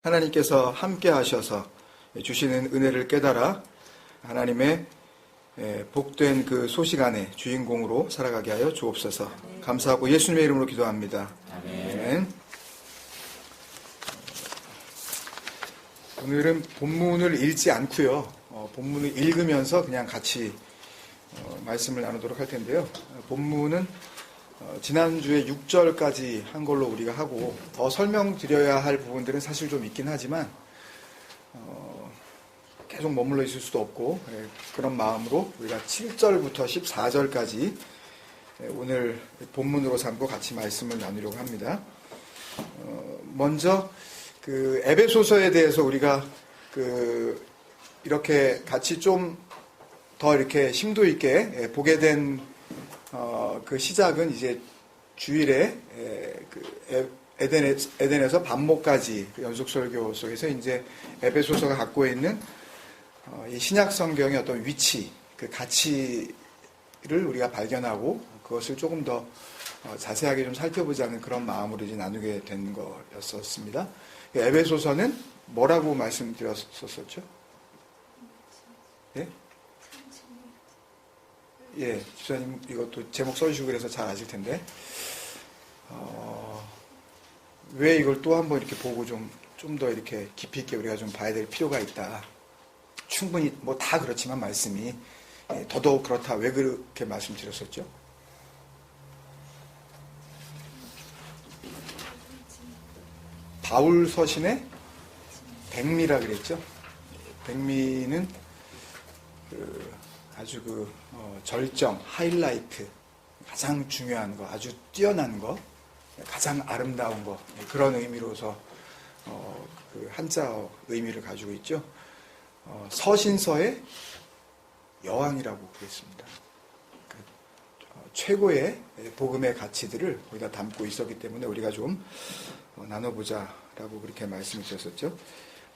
하나님께서 함께 하셔서 주시는 은혜를 깨달아 하나님의 복된 그 소식 안에 주인공으로 살아가게 하여 주옵소서. 감사하고 예수님의 이름으로 기도합니다. 아멘. 오늘은 본문을 읽지 않고요. 본문을 읽으면서 그냥 같이 말씀을 나누도록 할 텐데요. 본문은 지난주에 6절까지 한 걸로 우리가 하고 더 설명드려야 할 부분들은 사실 좀 있긴 하지만 계속 머물러 있을 수도 없고 그런 마음으로 우리가 7절부터 14절까지 오늘 본문으로 삼고 같이 말씀을 나누려고 합니다. 먼저 그 에베소서에 대해서 우리가 이렇게 같이 좀 더 이렇게 심도 있게 보게 된 그 시작은 이제 주일에 에덴에서 반목까지 연속 설교 속에서 이제 에베소서가 갖고 있는 이 신약 성경의 어떤 위치, 그 가치를 우리가 발견하고 그것을 조금 더 자세하게 좀 살펴보자는 그런 마음으로 이제 나누게 된 거였었습니다. 에베소서는 뭐라고 말씀드렸었죠? 예? 예, 주사님 이것도 제목 써주시고 그래서 잘 아실 텐데 왜 이걸 또 한번 이렇게 보고 좀 더 이렇게 깊이 있게 우리가 좀 봐야 될 필요가 있다. 충분히 뭐 다 그렇지만 말씀이 더더욱 그렇다. 왜 그렇게 말씀드렸었죠? 바울 서신의 백미라 그랬죠? 백미는 아주 절정, 하이라이트, 가장 중요한 거, 아주 뛰어난 거, 가장 아름다운 거, 그런 의미로서 그 한자어 의미를 가지고 있죠. 서신서의 여왕이라고 그랬습니다. 최고의 복음의 가치들을 거기다 담고 있었기 때문에 우리가 좀 나눠보자라고 그렇게 말씀을 드렸었죠.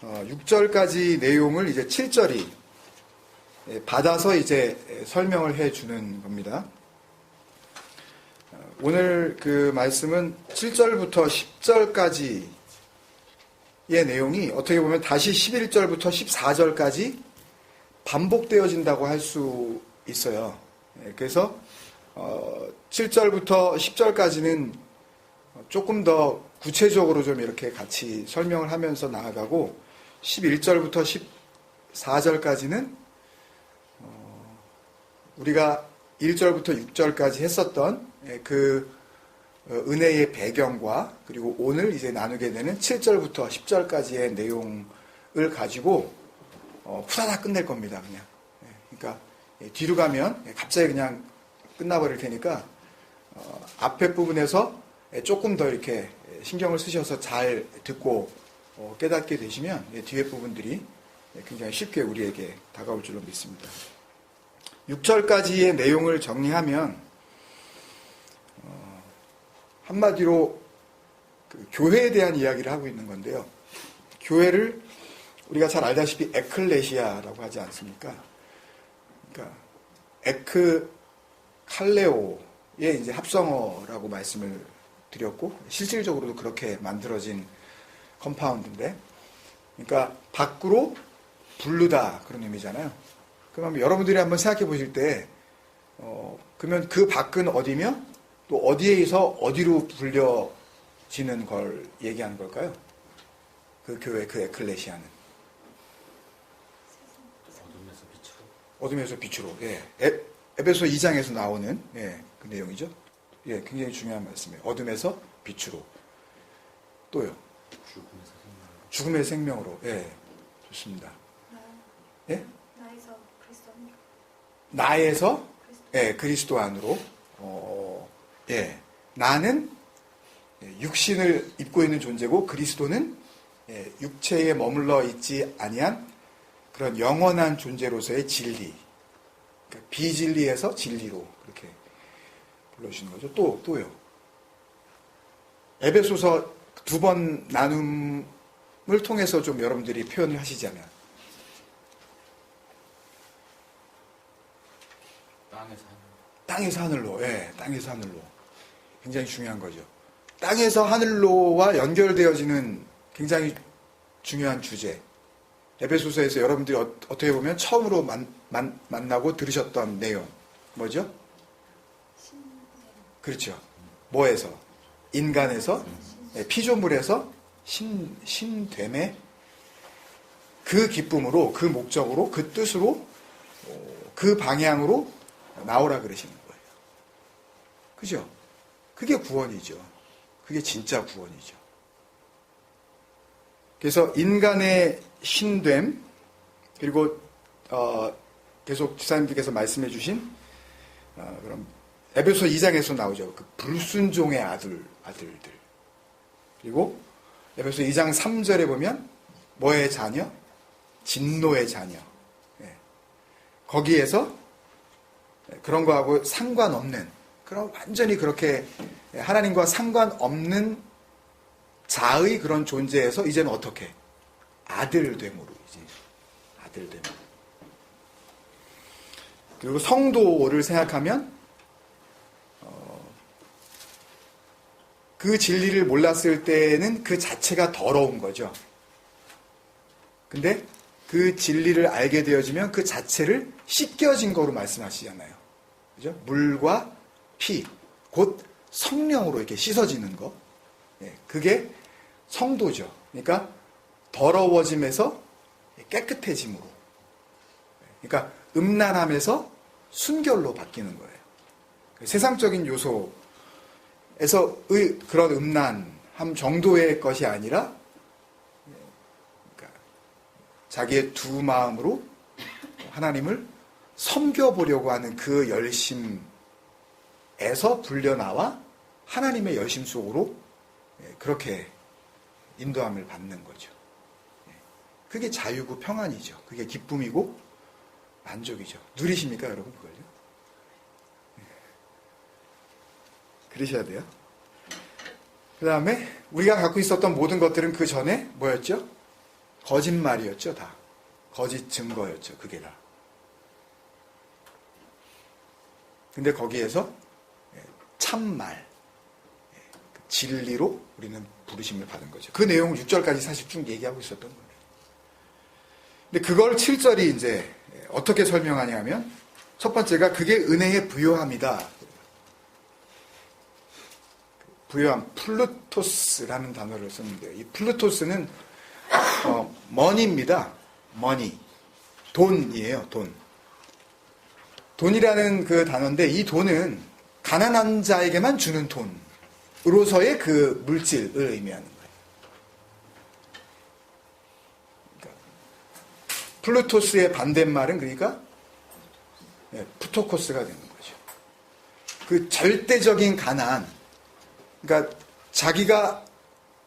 6절까지 내용을 이제 7절이 받아서 이제 설명을 해주는 겁니다. 오늘 그 말씀은 7절부터 10절까지의 내용이 어떻게 보면 다시 11절부터 14절까지 반복되어진다고 할 수 있어요. 그래서 7절부터 10절까지는 조금 더 구체적으로 좀 이렇게 같이 설명을 하면서 나아가고 11절부터 14절까지는 우리가 1절부터 6절까지 했었던 그 은혜의 배경과 그리고 오늘 이제 나누게 되는 7절부터 10절까지의 내용을 가지고 후다닥 끝낼 겁니다. 그냥. 그러니까 뒤로 가면 갑자기 그냥 끝나버릴 테니까 앞에 부분에서 조금 더 이렇게 신경을 쓰셔서 잘 듣고 깨닫게 되시면 뒤에 부분들이 굉장히 쉽게 우리에게 다가올 줄로 믿습니다. 6절까지의 내용을 정리하면 한마디로 그 교회에 대한 이야기를 하고 있는 건데요. 교회를 우리가 잘 알다시피 에클레시아라고 하지 않습니까? 그러니까 에크칼레오의 이제 합성어라고 말씀을 드렸고 실질적으로도 그렇게 만들어진 컴파운드인데, 그러니까 밖으로 부르다 그런 의미잖아요. 그럼 여러분들이 한번 생각해 보실 때, 그러면 그 밖은 어디며 또 어디에서 어디로 불려지는 걸 얘기하는 걸까요? 그 교회, 그 에클레시아는. 어둠에서 빛으로. 예. 에베소 2장에서 나오는 그 내용이죠. 예, 굉장히 중요한 말씀이에요. 어둠에서 빛으로. 또요. 죽음의 생명으로. 예, 좋습니다. 예? 나에서 예, 그리스도 안으로. 예, 나는 육신을 입고 있는 존재고 그리스도는 육체에 머물러 있지 아니한 그런 영원한 존재로서의 진리. 그러니까 비진리에서 진리로 그렇게 불러주시는 거죠. 또요. 에베소서 2번 나눔을 통해서 좀 여러분들이 표현을 하시자면. 땅에서 하늘로. 예, 땅에서 하늘로. 굉장히 중요한 거죠. 땅에서 하늘로와 연결되어지는 굉장히 중요한 주제. 에베소서에서 여러분들이 어떻게 보면 처음으로 만나고 들으셨던 내용. 뭐죠? 그렇죠. 뭐에서? 인간에서, 피조물에서 신됨의 그 기쁨으로, 그 목적으로, 그 뜻으로, 그 방향으로 나오라 그러시는 거예요. 그죠? 그게 구원이죠. 그게 진짜 구원이죠. 그래서 인간의 신됨, 그리고 계속 지사님들께서 말씀해 주신 그럼 에베소 2장에서 나오죠. 그 불순종의 아들들. 그리고 에베소 2장 3절에 보면 뭐의 자녀? 진노의 자녀. 거기에서 그런 거하고 상관없는, 그런 완전히 그렇게 하나님과 상관없는 자의 그런 존재에서 이제는 어떻게? 아들됨으로, 이제 아들됨으로. 그리고 성도를 생각하면 그 진리를 몰랐을 때는 그 자체가 더러운 거죠. 근데 그 진리를 알게 되어지면 그 자체를 씻겨진 거로 말씀하시잖아요. 그죠? 물과 피, 곧 성령으로 이렇게 씻어지는 거. 그게 성도죠. 그러니까 더러워짐에서 깨끗해짐으로. 그러니까 음란함에서 순결로 바뀌는 거예요. 세상적인 요소에서의 그런 음란함 정도의 것이 아니라 그러니까 자기의 두 마음으로 하나님을 섬겨보려고 하는 그 열심에서 불려나와 하나님의 열심 속으로 그렇게 인도함을 받는 거죠. 그게 자유고 평안이죠. 그게 기쁨이고 만족이죠. 누리십니까, 여러분, 그걸요? 그러셔야 돼요. 그 다음에 우리가 갖고 있었던 모든 것들은 그 전에 뭐였죠? 거짓말이었죠, 다. 거짓 증거였죠, 그게 다. 근데 거기에서 참말, 진리로 우리는 부르심을 받은 거죠. 그 내용을 6절까지 사실 쭉 얘기하고 있었던 거예요. 근데 그걸 7절이 이제 어떻게 설명하냐면, 첫 번째가 그게 은혜의 부요함이다. 부요함, 플루토스라는 단어를 썼는데요. 이 플루토스는 머니입니다. 머니. 돈이에요, 돈. 돈이라는 그 단어인데, 이 돈은 가난한 자에게만 주는 돈으로서의 그 물질을 의미하는 거예요. 그러니까 플루토스의 반대말은 그러니까 푸토코스가 되는 거죠. 그 절대적인 가난, 그러니까 자기가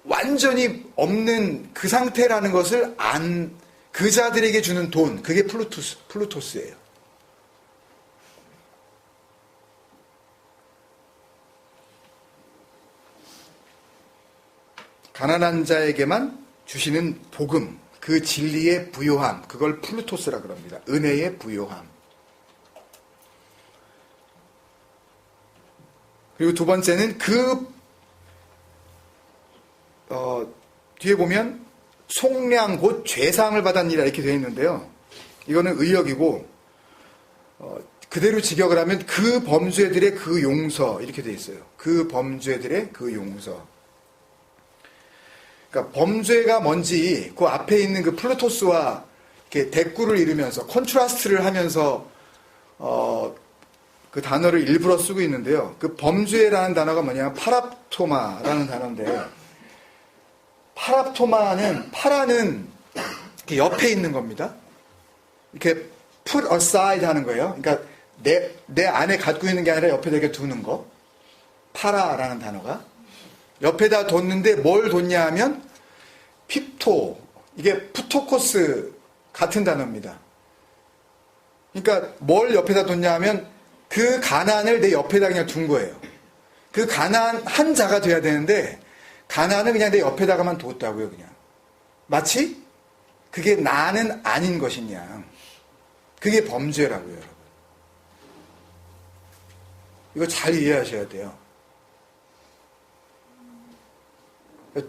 완전히 없는 그 상태라는 것을 그 자들에게 주는 돈, 그게 플루토스예요. 가난한 자에게만 주시는 복음, 그 진리의 부요함, 그걸 플루토스라 그럽니다. 은혜의 부요함. 그리고 두 번째는 뒤에 보면 속량 곧 죄사함을 받았니라 이렇게 되어 있는데요. 이거는 의역이고 그대로 직역을 하면 그 범죄들의 그 용서 이렇게 되어 있어요. 그 범죄들의 그 용서. 그러니까 범죄가 뭔지 그 앞에 있는 그 플루토스와 이렇게 대꾸를 이루면서 컨트라스트를 하면서 그 단어를 일부러 쓰고 있는데요. 그 범죄라는 단어가 뭐냐면 파랍토마라는 단어인데, 파라는 이렇게 옆에 있는 겁니다. 이렇게 put aside 하는 거예요. 그러니까 내 안에 갖고 있는 게 아니라 옆에다 이렇게 두는 거. 파라라는 단어가. 옆에다 뒀는데 뭘 뒀냐 하면 핍토, 이게 푸토코스 같은 단어입니다. 그러니까 뭘 옆에다 뒀냐 하면 그 가난을 내 옆에다 그냥 둔 거예요. 그 가난한 자가 돼야 되는데 가난을 그냥 내 옆에다가만 뒀다고요, 그냥. 마치 그게 나는 아닌 것이냐. 그게 범죄라고요, 여러분. 이거 잘 이해하셔야 돼요.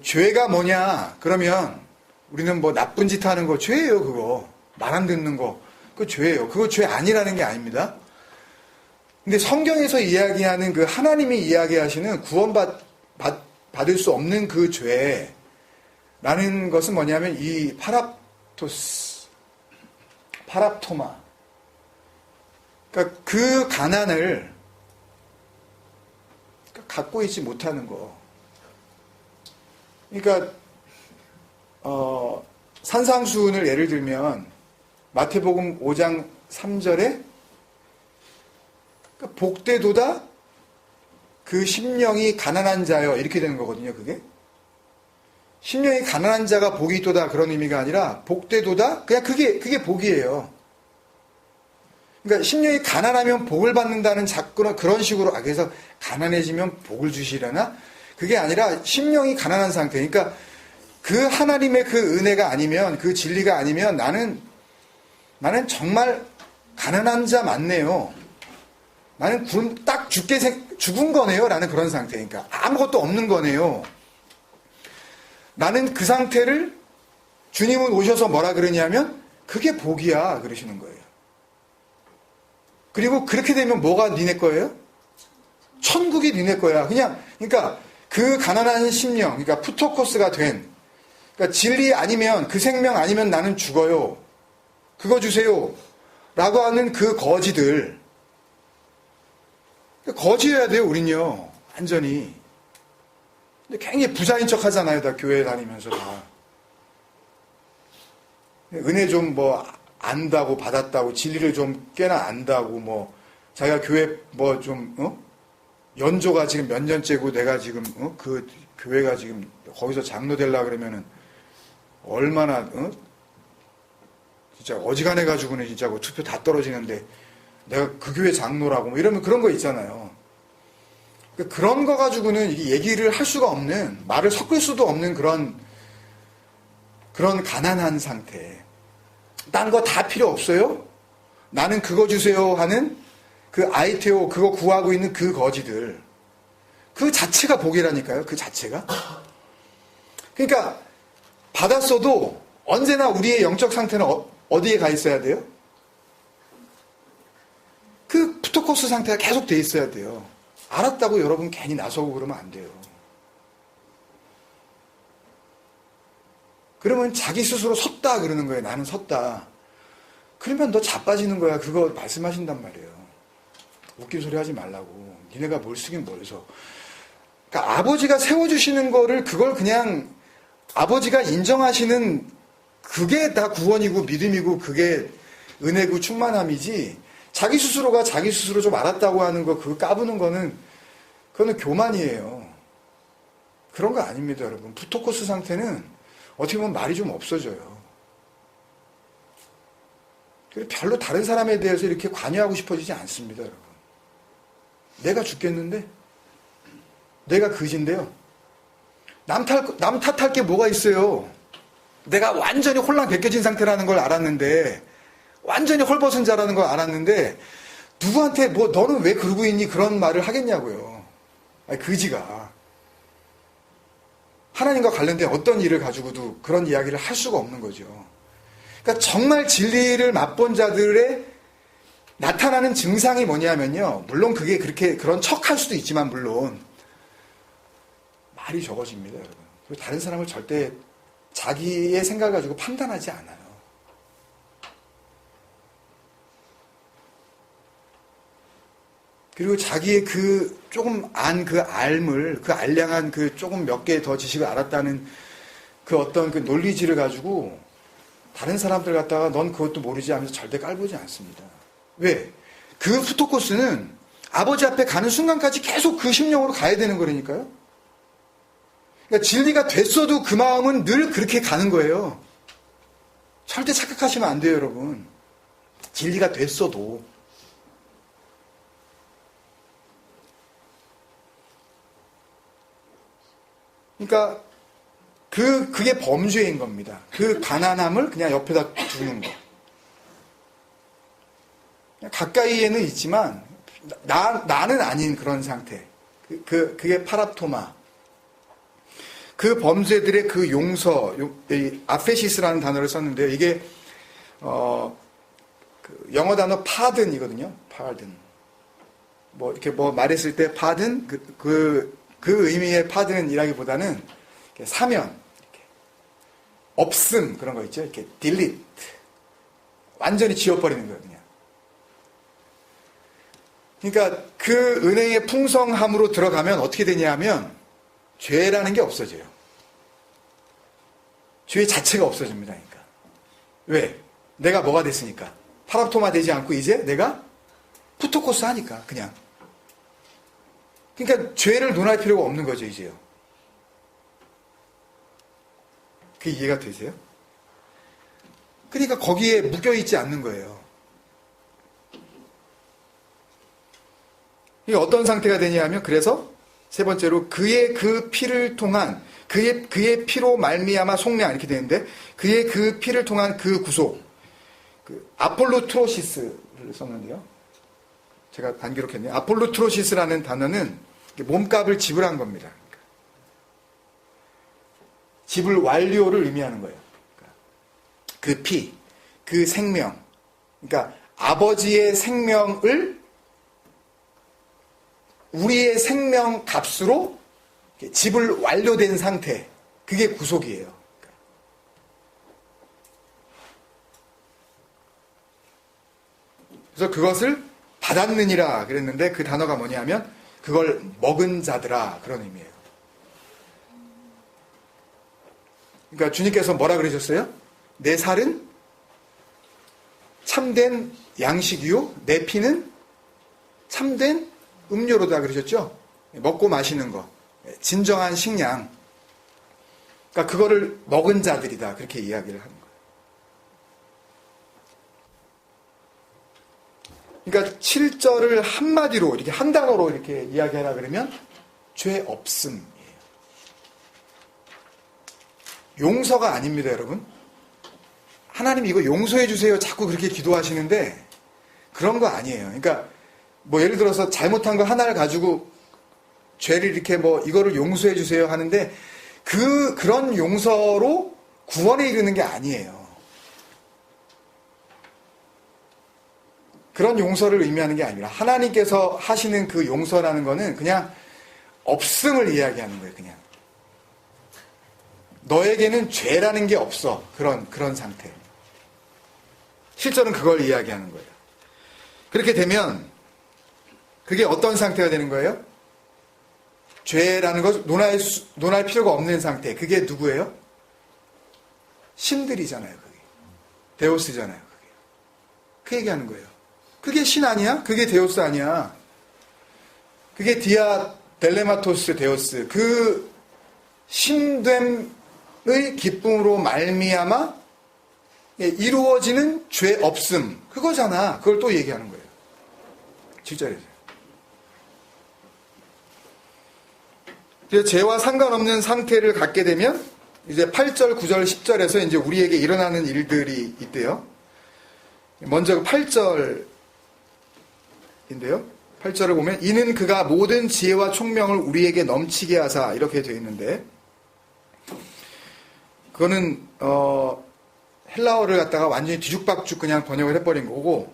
죄가 뭐냐? 그러면 우리는 뭐 나쁜 짓 하는 거 죄예요, 그거. 말 안 듣는 거. 그거 죄예요. 그거 죄 아니라는 게 아닙니다. 근데 성경에서 이야기하는 그 하나님이 이야기하시는 받을 수 없는 그 죄라는 것은 뭐냐면 이 파랍토마. 그러니까 그 가난을 갖고 있지 못하는 거. 그러니까 산상수훈을 예를 들면 마태복음 5장 3절에 복되도다 그 심령이 가난한 자여 이렇게 되는 거거든요. 그게 심령이 가난한 자가 복이 있도다 그런 의미가 아니라 복되도다 그냥 그게 복이에요. 그러니까 심령이 가난하면 복을 받는다는 자꾸는 그런 식으로 그래서 가난해지면 복을 주시려나 그게 아니라 심령이 가난한 상태. 그러니까 그 하나님의 그 은혜가 아니면 그 진리가 아니면 나는 정말 가난한 자 맞네요. 나는 딱 죽은 거네요. 라는 그런 상태. 그러니까 아무것도 없는 거네요. 나는 그 상태를 주님은 오셔서 뭐라 그러냐면 그게 복이야 그러시는 거예요. 그리고 그렇게 되면 뭐가 니네 거예요? 천국이 니네 거야. 그러니까 그 가난한 심령, 그러니까 푸토코스가 된, 그러니까 진리 아니면 그 생명 아니면 나는 죽어요. 그거 주세요. 라고 하는 그 거지들. 거지여야 돼요, 우린요. 완전히. 근데 굉장히 부자인 척 하잖아요, 다 교회 다니면서 다. 은혜 좀 뭐 안다고 받았다고, 진리를 좀 꽤나 안다고, 뭐, 자기가 교회 뭐 좀, 연조가 지금 몇 년째고 내가 지금, 그 교회가 지금 거기서 장로 되려고 그러면은 얼마나, 진짜 어지간해가지고는 진짜 뭐 투표 다 떨어지는데 내가 그 교회 장로라고 뭐 이러면 그런 거 있잖아요. 그런 거 가지고는 이게 얘기를 할 수가 없는, 말을 섞을 수도 없는 그런 가난한 상태. 딴 거 다 필요 없어요? 나는 그거 주세요 하는 그 아이테오, 그거 구하고 있는 그 거지들. 그 자체가 복이라니까요, 그 자체가. 그러니까 받았어도 언제나 우리의 영적 상태는 어디에 가 있어야 돼요? 그 푸토코스 상태가 계속 돼 있어야 돼요. 알았다고 여러분 괜히 나서고 그러면 안 돼요. 그러면 자기 스스로 섰다 그러는 거예요. 나는 섰다. 그러면 너 자빠지는 거야. 그거 말씀하신단 말이에요. 웃긴 소리 하지 말라고. 니네가 뭘 쓰긴 뭘 해서. 그러니까 아버지가 세워주시는 거를 그걸 그냥 아버지가 인정하시는 그게 다 구원이고 믿음이고 그게 은혜고 충만함이지 자기 스스로가 자기 스스로 좀 알았다고 하는 거 그거 까부는 거는 그거는 교만이에요. 그런 거 아닙니다, 여러분. 푸토코스 상태는 어떻게 보면 말이 좀 없어져요. 별로 다른 사람에 대해서 이렇게 관여하고 싶어지지 않습니다, 여러분. 내가 죽겠는데? 내가 그지인데요. 남 탓할 게 뭐가 있어요? 내가 완전히 혼란 벗겨진 상태라는 걸 알았는데, 완전히 헐벗은 자라는 걸 알았는데, 누구한테 뭐, 너는 왜 그러고 있니? 그런 말을 하겠냐고요. 아니, 그지가. 하나님과 관련된 어떤 일을 가지고도 그런 이야기를 할 수가 없는 거죠. 그러니까 정말 진리를 맛본 자들의 나타나는 증상이 뭐냐면요. 물론 그게 그렇게 그런 척할 수도 있지만 물론 말이 적어집니다, 여러분. 그리고 다른 사람을 절대 자기의 생각을 가지고 판단하지 않아요. 그리고 자기의 그 조금 그 알물, 그 알량한 그 조금 몇 개 더 지식을 알았다는 그 어떤 그 논리지를 가지고 다른 사람들 갖다가 넌 그것도 모르지 하면서 절대 깔보지 않습니다. 왜? 그 푸토코스는 아버지 앞에 가는 순간까지 계속 그 심령으로 가야 되는 거라니까요. 그러니까 진리가 됐어도 그 마음은 늘 그렇게 가는 거예요. 절대 착각하시면 안 돼요, 여러분. 진리가 됐어도. 그러니까 그게 범죄인 겁니다. 그 가난함을 그냥 옆에다 두는 거. 가까이에는 있지만 나는 아닌 그런 상태. 그게 파랍토마. 그 범죄들의 그 용서, 이 아페시스라는 단어를 썼는데요. 이게 그 영어 단어 pardon이거든요. pardon. 뭐 이렇게 뭐 말했을 때 pardon 그 의미의 pardon이라기보다는 사면, 이렇게 없음 그런 거 있죠. 이렇게 delete, 완전히 지워버리는 거예요, 그냥. 그러니까 그 은혜의 풍성함으로 들어가면 어떻게 되냐면 죄라는 게 없어져요. 죄 자체가 없어집니다. 그러니까 왜? 내가 뭐가 됐으니까. 파랍토마 되지 않고 이제 내가 푸토코스 하니까 그냥. 그러니까 죄를 논할 필요가 없는 거죠, 이제요. 그게 이해가 되세요? 그러니까 거기에 묶여있지 않는 거예요. 이게 어떤 상태가 되냐면, 그래서 세 번째로 그의 그 피를 통한, 그의 피로 말미암아 속량 이렇게 되는데, 그의 그 피를 통한 그 구속, 그 아폴루트로시스를 썼는데요. 제가 안 기록했네요. 아폴루트로시스라는 단어는 몸값을 지불한 겁니다. 지불 완료를 의미하는 거예요. 그 피, 그 생명. 그러니까 아버지의 생명을 우리의 생명 값으로 지불 완료된 상태. 그게 구속이에요. 그래서 그것을 받았느니라 그랬는데 그 단어가 뭐냐면 그걸 먹은 자들아 그런 의미예요. 그러니까 주님께서 뭐라 그러셨어요? 내 살은 참된 양식이요 내 피는 참된 음료로다 그러셨죠? 먹고 마시는 거 진정한 식량. 그러니까 그거를 먹은 자들이다 그렇게 이야기를 하는 거예요. 그러니까 7절을 한마디로 이렇게 한 단어로 이렇게 이야기하라 그러면 죄 없음이에요. 용서가 아닙니다, 여러분. 하나님 이거 용서해 주세요. 자꾸 그렇게 기도하시는데 그런 거 아니에요. 그러니까 뭐 예를 들어서 잘못한 거 하나를 가지고 죄를 이렇게 뭐 이거를 용서해 주세요 하는데 그런 용서로 구원에 이르는 게 아니에요. 그런 용서를 의미하는 게 아니라 하나님께서 하시는 그 용서라는 거는 그냥 없음을 이야기하는 거예요. 그냥 너에게는 죄라는 게 없어. 그런 상태. 실제로는 그걸 이야기하는 거예요. 그렇게 되면 그게 어떤 상태가 되는 거예요? 죄라는 것 논할 필요가 없는 상태. 그게 누구예요? 신들이잖아요. 그게 데오스잖아요. 그게. 그 얘기하는 거예요. 그게 신 아니야? 그게 데오스 아니야? 그게 디아 델레마토스 데오스. 그 신됨의 기쁨으로 말미암아 이루어지는 죄 없음. 그거잖아. 그걸 또 얘기하는 거예요. 7절에서. 그래서 죄와 상관없는 상태를 갖게 되면 이제 8절, 9절, 10절에서 이제 우리에게 일어나는 일들이 있대요. 먼저 8절인데요. 8절을 보면 이는 그가 모든 지혜와 총명을 우리에게 넘치게 하사 이렇게 되어 있는데 그거는 헬라어를 갖다가 완전히 뒤죽박죽 그냥 번역을 해버린 거고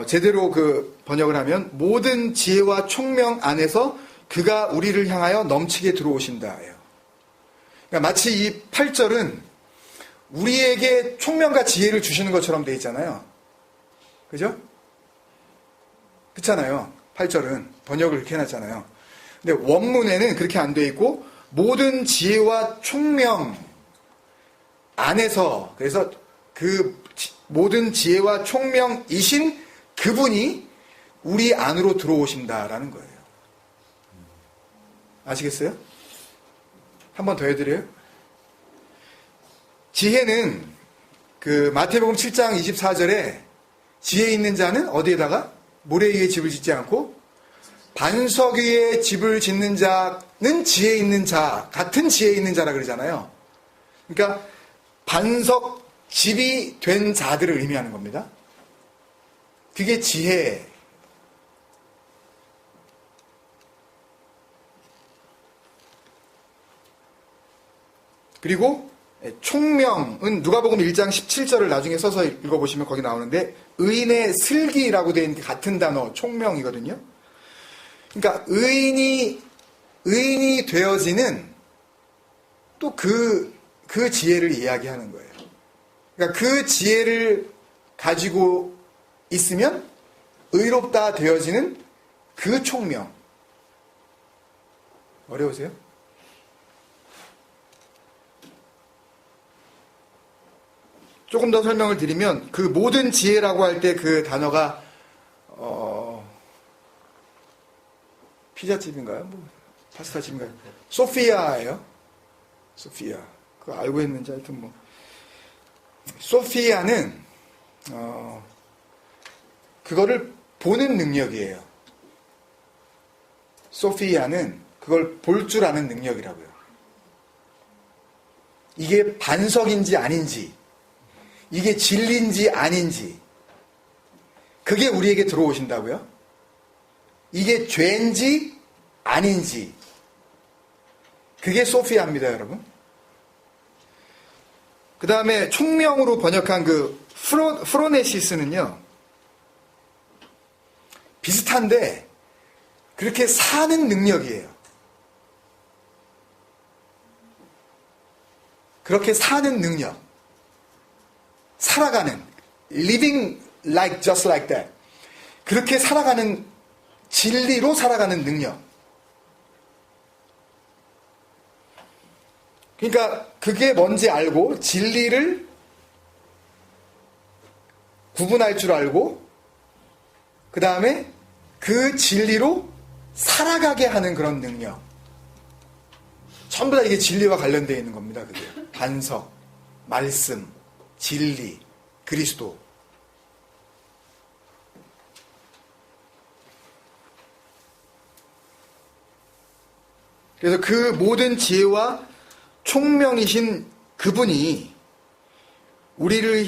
제대로 그 번역을 하면 모든 지혜와 총명 안에서 그가 우리를 향하여 넘치게 들어오신다. 그러니까 마치 이 8절은 우리에게 총명과 지혜를 주시는 것처럼 되어 있잖아요. 그죠? 그렇잖아요. 8절은 번역을 그렇게 해놨잖아요. 근데 원문에는 그렇게 안 되어 있고 모든 지혜와 총명 안에서 그래서 그 모든 지혜와 총명이신 그분이 우리 안으로 들어오신다라는 거예요. 아시겠어요? 한 번 더 해드려요. 지혜는 그 마태복음 7장 24절에 지혜 있는 자는 어디에다가 모래 위에 집을 짓지 않고 반석 위에 집을 짓는 자는 지혜 있는 자 같은 지혜 있는 자라 그러잖아요. 그러니까 반석 집이 된 자들을 의미하는 겁니다. 그게 지혜. 그리고 총명은 누가복음 1장 17절을 나중에 써서 읽어보시면 거기 나오는데 의인의 슬기라고 되어 있는 같은 단어 총명이거든요. 그러니까 의인이 되어지는 또 그 지혜를 이야기하는 거예요. 그러니까 그 지혜를 가지고 있으면 의롭다 되어지는 그 총명. 어려우세요? 조금 더 설명을 드리면 그 모든 지혜라고 할 때 그 단어가 피자집인가요? 뭐 파스타집인가요? 소피아예요. 소피아. 그거 알고 있는지 하여튼 뭐 소피아는 그거를 보는 능력이에요. 소피아는 그걸 볼 줄 아는 능력이라고요. 이게 반석인지 아닌지, 이게 진리인지 아닌지, 그게 우리에게 들어오신다고요? 이게 죄인지 아닌지, 그게 소피아입니다, 여러분. 그 다음에 총명으로 번역한 그 프로네시스는요, 비슷한데 그렇게 사는 능력이에요. 그렇게 사는 능력, 살아가는, living like just like that, 그렇게 살아가는, 진리로 살아가는 능력. 그러니까 그게 뭔지 알고 진리를 구분할 줄 알고 그 다음에 그 진리로 살아가게 하는 그런 능력. 전부 다 이게 진리와 관련되어 있는 겁니다. 그게 반석, 말씀, 진리, 그리스도. 그래서 그 모든 지혜와 총명이신 그분이 우리를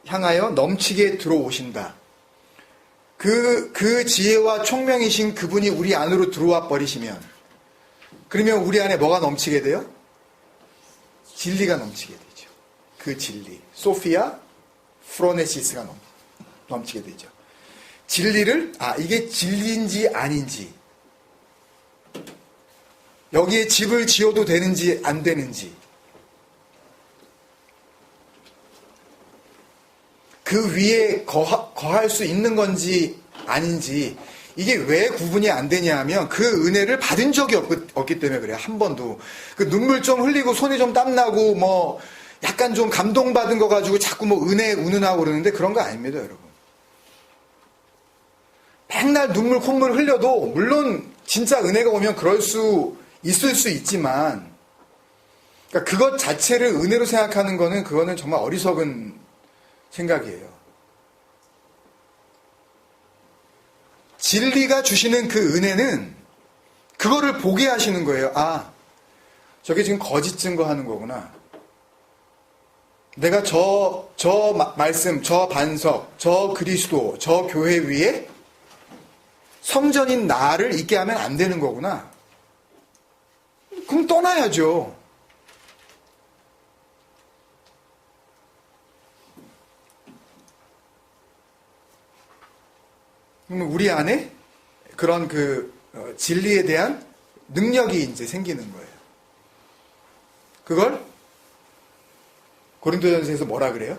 향하여 넘치게 들어오신다. 그 지혜와 총명이신 그분이 우리 안으로 들어와 버리시면, 그러면 우리 안에 뭐가 넘치게 돼요? 진리가 넘치게 되죠. 그 진리. 소피아 프로네시스가 넘치게 되죠. 진리를, 이게 진리인지 아닌지, 여기에 집을 지어도 되는지 안 되는지, 그 위에 거할 수 있는 건지 아닌지, 이게 왜 구분이 안 되냐 하면 그 은혜를 받은 적이 없기 때문에 그래요. 한 번도. 그 눈물 좀 흘리고 손이 좀 땀나고 뭐 약간 좀 감동받은 거 가지고 자꾸 뭐 은혜 운운하고 그러는데 그런 거 아닙니다, 여러분. 맨날 눈물 콧물 흘려도 물론 진짜 은혜가 오면 그럴 수 있을 수 있지만, 그러니까 그것 자체를 은혜로 생각하는 거는 그거는 정말 어리석은 생각이에요. 진리가 주시는 그 은혜는 그거를 보게 하시는 거예요. 저게 지금 거짓 증거하는 거구나. 내가 저 말씀, 저 반석, 저 그리스도, 저 교회 위에 성전인 나를 있게 하면 안 되는 거구나. 그럼 떠나야죠. 그러면 우리 안에 그런 진리에 대한 능력이 이제 생기는 거예요. 그걸 고린도전서에서 뭐라 그래요?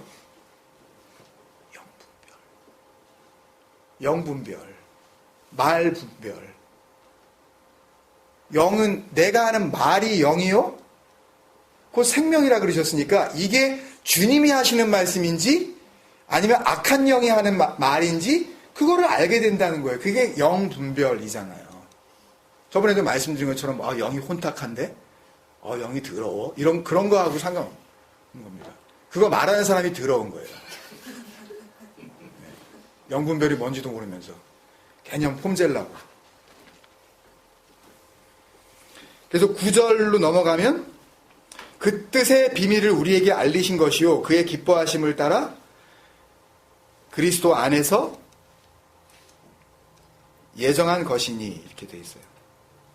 영분별, 말분별. 영은 내가 하는 말이 영이요? 그 생명이라 그러셨으니까 이게 주님이 하시는 말씀인지 아니면 악한 영이 하는 말인지 그거를 알게 된다는 거예요. 그게 영분별이잖아요. 저번에도 말씀드린 것처럼 영이 혼탁한데? 영이 더러워? 그런 거하고 상관없는 겁니다. 그거 말하는 사람이 더러운 거예요. 영분별이 뭔지도 모르면서 개념 폼젤라고. 그래서 9절로 넘어가면 그 뜻의 비밀을 우리에게 알리신 것이요 그의 기뻐하심을 따라 그리스도 안에서 예정한 것이니 이렇게 돼 있어요.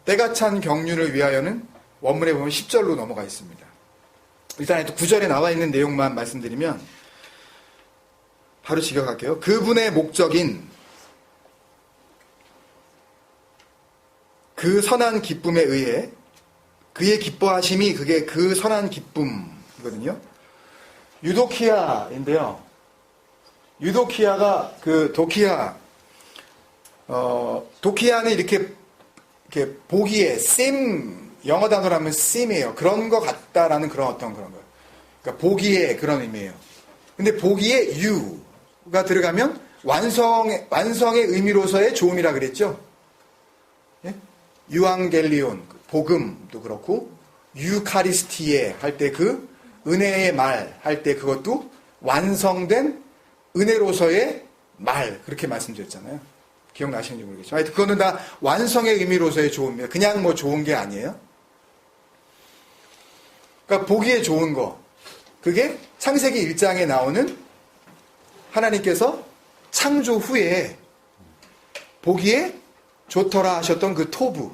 때가 찬 경륜을 위하여는 원문에 보면 10절로 넘어가 있습니다. 일단 9절에 나와 있는 내용만 말씀드리면 바로 직역할게요. 그분의 목적인 그 선한 기쁨에 의해 그의 기뻐하심이 그게 그 선한 기쁨이거든요. 유도키아인데요. 유도키아가 그 도키아는 이렇게 보기에 영어 단어로 하면 seem이에요. 그런 것 같다라는 그런 그런 거예요. 그러니까 보기에 그런 의미예요. 근데 보기에 유가 들어가면 완성의 의미로서의 좋음이라 그랬죠. 예? 유앙겔리온, 복음도 그렇고, 유카리스티에 할 때 그 은혜의 말 할 때 그것도 완성된 은혜로서의 말, 그렇게 말씀드렸잖아요. 기억나시는지 모르겠지만. 하여튼 그거는 다 완성의 의미로서의 좋음이에요. 그냥 뭐 좋은 게 아니에요. 그러니까 보기에 좋은 거. 그게 창세기 1장에 나오는 하나님께서 창조 후에 보기에 좋더라 하셨던 그 토부.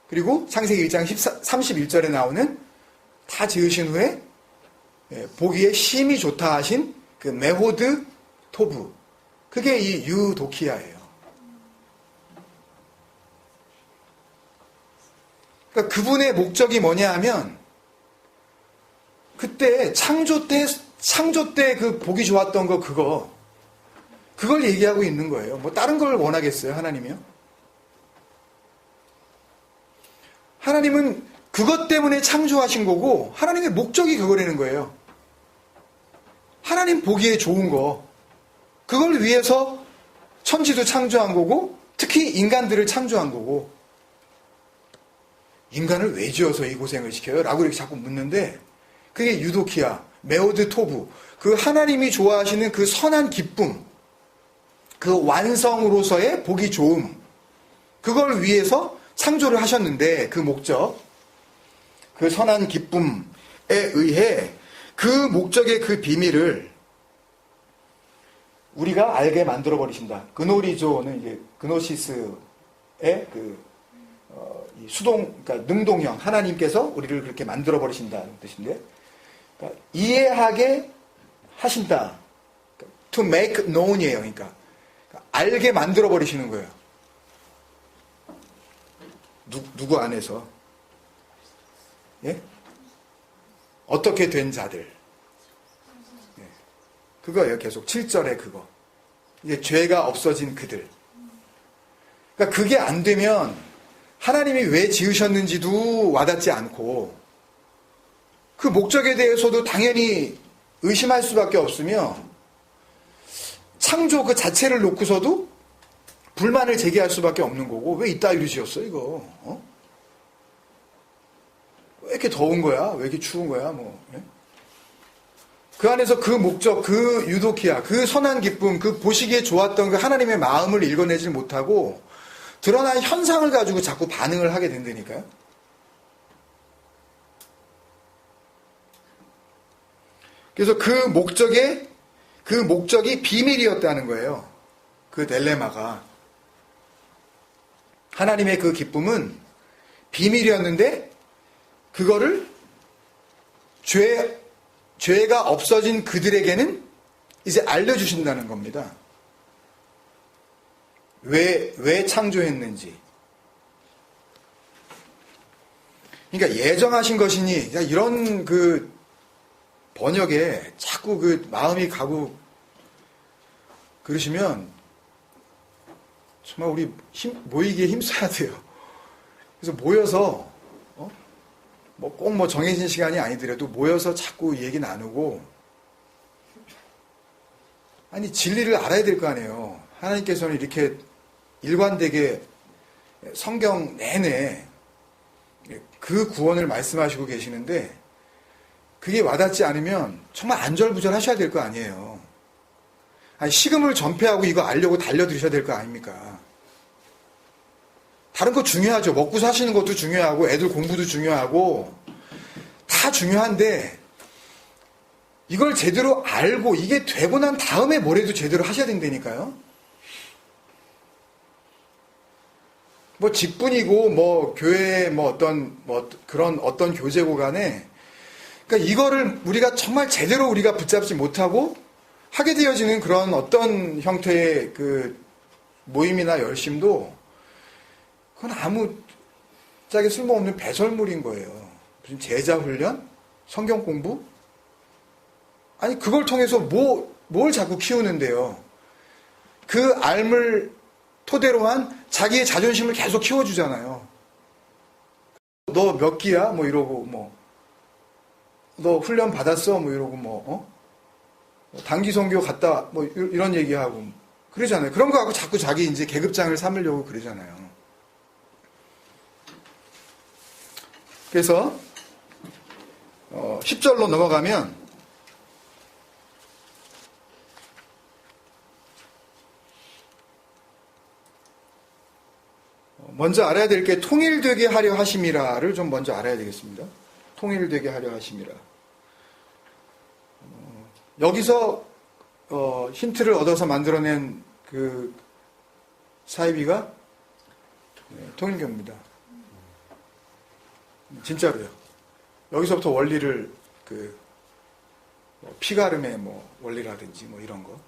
그리고 창세기 1장 31절에 나오는 다 지으신 후에 보기에 심히 좋다 하신 그 메호드 토부. 그게 이 유도키아예요. 그러니까 그분의 목적이 뭐냐 하면 그때 창조 때 그 보기 좋았던 거 그걸 얘기하고 있는 거예요. 뭐 다른 걸 원하겠어요, 하나님이요? 하나님은 그것 때문에 창조하신 거고 하나님의 목적이 그거라는 거예요. 하나님 보기에 좋은 거 그걸 위해서 천지도 창조한 거고 특히 인간들을 창조한 거고 인간을 왜 지어서 이 고생을 시켜요? 라고 이렇게 자꾸 묻는데 그게 유도키아, 메오드 토부 그 하나님이 좋아하시는 그 선한 기쁨 그 완성으로서의 보기 좋음 그걸 위해서 창조를 하셨는데 그 목적 그 선한 기쁨에 의해 그 목적의 그 비밀을 우리가 알게 만들어 버리신다. 그노리조는 이제 그노시스의 이 그러니까 능동형 하나님께서 우리를 그렇게 만들어 버리신다는 뜻인데, 그러니까 이해하게 하신다. To make known이에요. 그러니까 알게 만들어 버리시는 거예요. 누구 안에서? 예? 어떻게 된 자들. 예. 그거예요. 계속 7절에 그거. 이제 죄가 없어진 그들. 그러니까 그게 안 되면 하나님이 왜 지으셨는지도 와닿지 않고 그 목적에 대해서도 당연히 의심할 수밖에 없으며 창조 그 자체를 놓고서도 불만을 제기할 수밖에 없는 거고 왜 이따위로 지었어 이거? 왜 이렇게 더운 거야? 왜 이렇게 추운 거야? 예? 그 안에서 그 목적, 그 유도키아, 그 선한 기쁨, 그 보시기에 좋았던 그 하나님의 마음을 읽어내지 못하고 드러난 현상을 가지고 자꾸 반응을 하게 된다니까요. 그래서 그 목적이 비밀이었다는 거예요. 그 딜레마가. 하나님의 그 기쁨은 비밀이었는데 그거를 죄가 없어진 그들에게는 이제 알려주신다는 겁니다. 왜 창조했는지. 그러니까 예정하신 것이니 이런 그 번역에 자꾸 그 마음이 가고 그러시면 정말 우리 모이기에 힘써야 돼요. 그래서 모여서 꼭 정해진 시간이 아니더라도 모여서 자꾸 얘기 나누고 아니 진리를 알아야 될 거 아니에요. 하나님께서는 이렇게 일관되게 성경 내내 그 구원을 말씀하시고 계시는데 그게 와닿지 않으면 정말 안절부절 하셔야 될 거 아니에요. 아니, 식음을 전폐하고 이거 알려고 달려드셔야 될 거 아닙니까? 다른 거 중요하죠. 먹고 사시는 것도 중요하고 애들 공부도 중요하고 다 중요한데 이걸 제대로 알고 이게 되고 난 다음에 뭐래도 제대로 하셔야 된다니까요. 직분이고 교회 그런 어떤 교제고 간에 그러니까 이거를 우리가 정말 제대로 우리가 붙잡지 못하고 하게 되어지는 그런 어떤 형태의 그 모임이나 열심도 그건 아무짝에 쓸모없는 배설물인 거예요. 무슨 제자 훈련? 성경 공부? 아니 그걸 통해서 뭘 자꾸 키우는데요. 그 알을 토대로 한 자기의 자존심을 계속 키워주잖아요. 너 몇 기야? 뭐 이러고 너 훈련 받았어? 뭐 이러고 단기 선교 갔다 뭐 이런 얘기하고 그러잖아요. 그런 거 하고 자꾸 자기 이제 계급장을 삼으려고 그러잖아요. 그래서 10절로 넘어가면 먼저 알아야 될 게 통일되게 하려 하심이라를 좀 먼저 알아야 되겠습니다. 통일되게 하려 하심이라. 여기서 힌트를 얻어서 만들어낸 그 사이비가 통일교입니다. 진짜로요. 여기서부터 원리를 피가름의 원리라든지 이런 거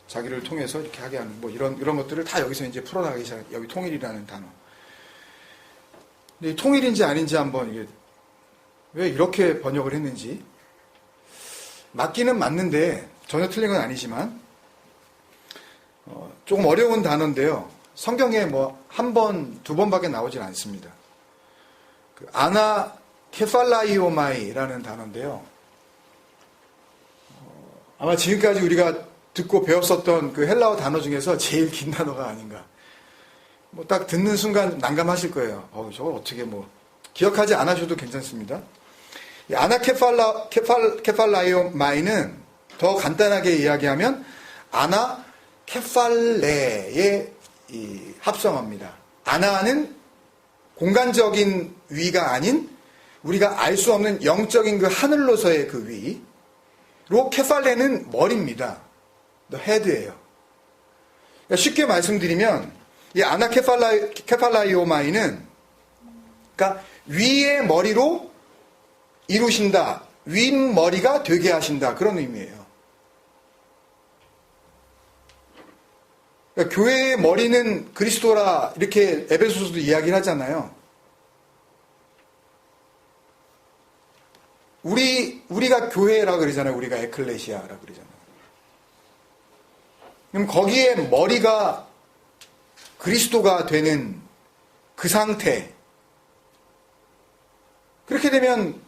자기를 통해서 이렇게 하게 하는 이런 것들을 다 여기서 이제 풀어나가기 시작. 여기 통일이라는 단어. 근데 이 통일인지 아닌지 한번 이게 왜 이렇게 번역을 했는지 맞기는 맞는데 전혀 틀린 건 아니지만 조금 어려운 단어인데요. 성경에 한 번, 두 번밖에 나오질 않습니다. 아나 케팔라이오마이라는 단어인데요. 아마 지금까지 우리가 듣고 배웠었던 그 헬라어 단어 중에서 제일 긴 단어가 아닌가. 딱 듣는 순간 난감하실 거예요. 저걸 어떻게 기억하지 않으셔도 괜찮습니다. 이 아나 케팔라이오마이는 더 간단하게 이야기하면 아나 케팔레의 합성어입니다. 아나는 공간적인 위가 아닌 우리가 알 수 없는 영적인 그 하늘로서의 그 위로 케팔레는 머리입니다. The head예요. 그러니까 쉽게 말씀드리면 이 아나 케팔라이오마이는 그러니까 위의 머리로 이루신다. 윗머리가 되게 하신다. 그런 의미예요. 그러니까 교회의 머리는 그리스도라 이렇게 에베소서도 이야기를 하잖아요. 우리가 교회라 그러잖아요. 우리가 에클레시아라 그러잖아요. 그럼 거기에 머리가 그리스도가 되는 그 상태. 그렇게 되면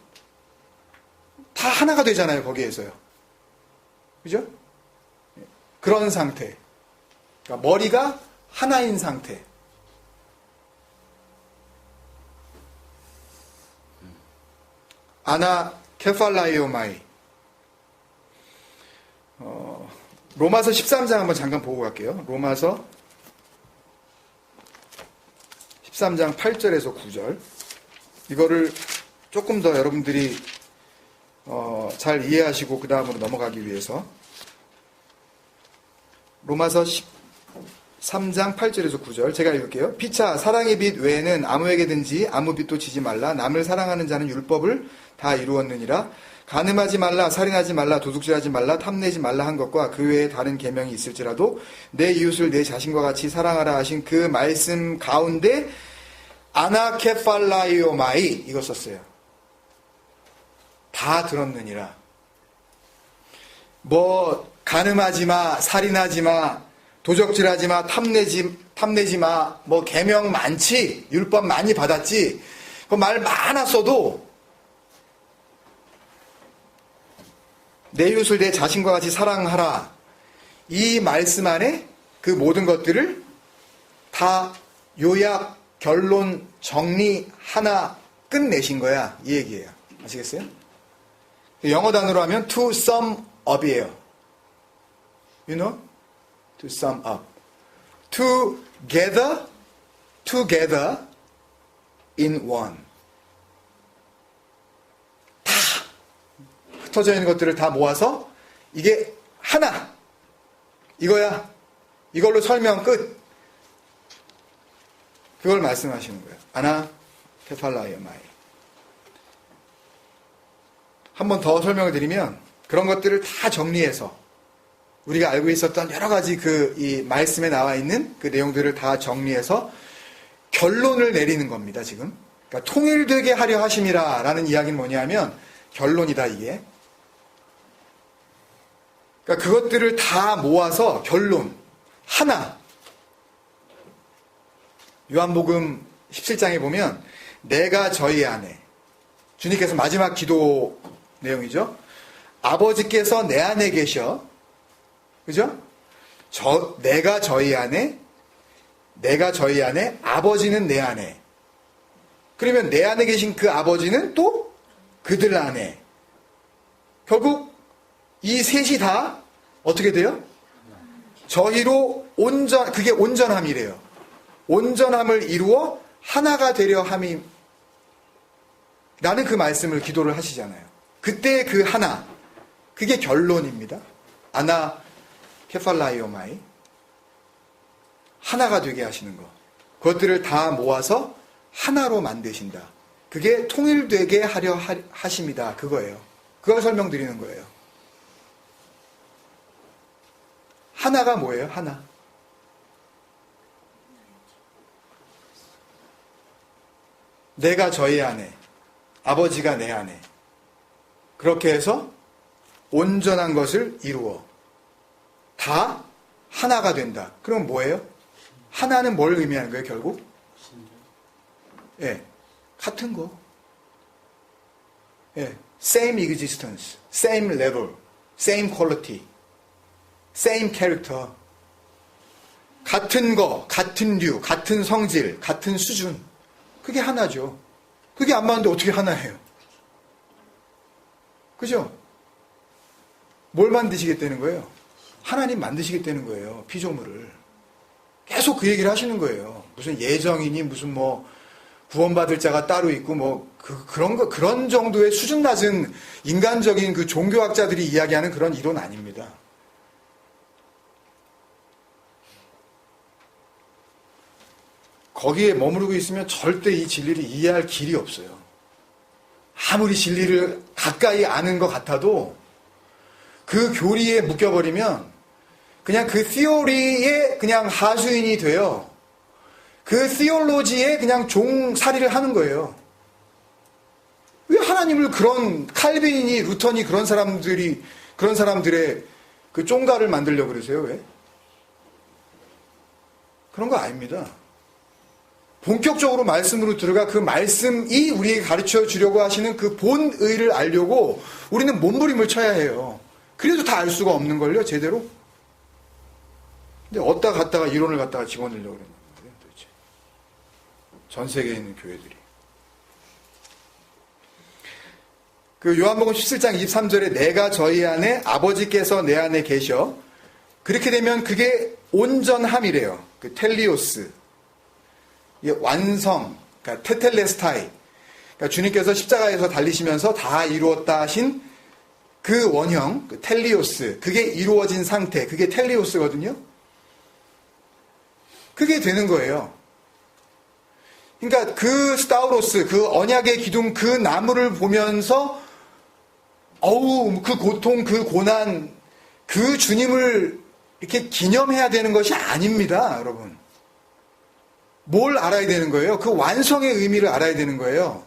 다 하나가 되잖아요. 거기에서요. 그죠? 그런 상태. 그러니까 머리가 하나인 상태. 아나 케팔라이오마이. 로마서 13장 한번 잠깐 보고 갈게요. 로마서 13장 8절에서 9절. 이거를 조금 더 여러분들이 잘 이해하시고 그 다음으로 넘어가기 위해서 로마서 13장 8절에서 9절 제가 읽을게요. 피차 사랑의 빛 외에는 아무에게든지 아무 빛도 지지 말라. 남을 사랑하는 자는 율법을 다 이루었느니라. 간음하지 말라, 살인하지 말라, 도둑질하지 말라, 탐내지 말라 한 것과 그 외에 다른 계명이 있을지라도 내 이웃을 내 자신과 같이 사랑하라 하신 그 말씀 가운데 아나케팔라이오마이 이거 썼어요. 다 들었느니라. 간음하지 마, 살인하지 마, 도적질하지 마, 탐내지 마, 계명 많지, 율법 많이 받았지. 그 말 많았어도 내 이웃을 내 자신과 같이 사랑하라. 이 말씀 안에 그 모든 것들을 다 요약, 결론, 정리 하나 끝내신 거야. 이 얘기예요. 아시겠어요? 영어 단어로 하면 to sum up이에요. You know? To sum up. Together in one. 다 흩어져 있는 것들을 다 모아서 이게 하나. 이거야. 이걸로 설명 끝. 그걸 말씀하시는 거예요. 아나 케팔라이오마이. 한 번 더 설명을 드리면 그런 것들을 다 정리해서 우리가 알고 있었던 여러 가지 이 말씀에 나와 있는 그 내용들을 다 정리해서 결론을 내리는 겁니다, 지금. 그러니까 통일되게 하려 하심이라 라는 이야기는 뭐냐면 결론이다, 이게. 그러니까 그것들을 다 모아서 결론, 하나. 요한복음 17장에 보면 내가 저희 안에, 주님께서 마지막 기도 내용이죠. 아버지께서 내 안에 계셔. 그죠? 내가 저희 안에, 아버지는 내 안에. 그러면 내 안에 계신 그 아버지는 또 그들 안에. 결국 이 셋이 다 어떻게 돼요? 저희로 그게 온전함이래요. 온전함을 이루어 하나가 되려 함이 라는 그 말씀을 기도를 하시잖아요. 그때 그 하나, 그게 결론입니다. 아나 케팔라이오마이, 하나가 되게 하시는 것. 그것들을 다 모아서 하나로 만드신다. 그게 통일되게 하려 하십니다. 그거예요. 그걸 설명드리는 거예요. 하나가 뭐예요? 하나. 내가 저희 안에, 아버지가 내 안에. 그렇게 해서 온전한 것을 이루어 다 하나가 된다. 그럼 뭐예요? 하나는 뭘 의미하는 거예요, 결국? 예, 같은 거. 예, same existence, same level, same quality, same character. 같은 거, 같은 류, 같은 성질, 같은 수준. 그게 하나죠. 그게 안 맞는데 어떻게 하나예요? 그죠? 뭘 만드시겠다는 거예요? 하나님 만드시겠다는 거예요. 피조물을. 계속 그 얘기를 하시는 거예요. 무슨 예정이니 무슨 구원받을 자가 따로 있고 그런 정도의 수준 낮은 인간적인 그 종교학자들이 이야기하는 그런 이론 아닙니다. 거기에 머무르고 있으면 절대 이 진리를 이해할 길이 없어요. 아무리 진리를 가까이 아는 것 같아도 그 교리에 묶여버리면 그냥 그 시오리의 그냥 하수인이 돼요. 그 시올로지에 그냥 종살이를 하는 거예요. 왜 하나님을 그런 칼빈이니 루터니 그런 사람들의 그 쫑가를 만들려고 그러세요? 왜? 그런 거 아닙니다. 본격적으로 말씀으로 들어가 그 말씀이 우리에게 가르쳐 주려고 하시는 그 본의를 알려고 우리는 몸부림을 쳐야 해요. 그래도 다 알 수가 없는 걸요, 제대로. 근데 어디다 갔다가 이론을 갖다가 집어넣으려고 그러는 거예요, 도대체. 전 세계에 있는 교회들이. 그 요한복음 17장 23절에 내가 저희 안에 아버지께서 내 안에 계셔. 그렇게 되면 그게 온전함이래요. 그 텔리오스. 완성, 그러니까 테텔레스타이. 그러니까 주님께서 십자가에서 달리시면서 다 이루었다 하신 그 원형, 그 텔리오스, 그게 이루어진 상태, 그게 텔리오스거든요. 그게 되는 거예요. 그러니까 그 스타우로스, 그 언약의 기둥, 그 나무를 보면서 그 고통, 그 고난, 그 주님을 이렇게 기념해야 되는 것이 아닙니다, 여러분. 뭘 알아야 되는 거예요? 그 완성의 의미를 알아야 되는 거예요.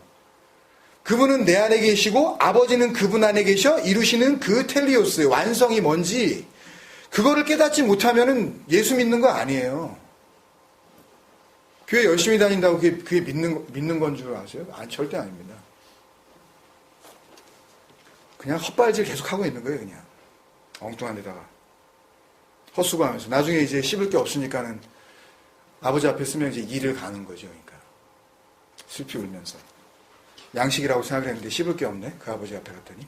그분은 내 안에 계시고 아버지는 그분 안에 계셔 이루시는 그 텔리오스, 완성이 뭔지 그거를 깨닫지 못하면 예수 믿는 거 아니에요. 교회 열심히 다닌다고 그게 믿는 건 줄 아세요? 절대 아닙니다. 그냥 헛발질 계속 하고 있는 거예요, 그냥. 엉뚱한 데다가. 헛수고하면서. 나중에 이제 씹을 게 없으니까는 아버지 앞에 쓰면 이제 일을 가는 거죠, 그러니까. 슬피 울면서. 양식이라고 생각을 했는데 씹을 게 없네, 그 아버지 앞에 갔더니.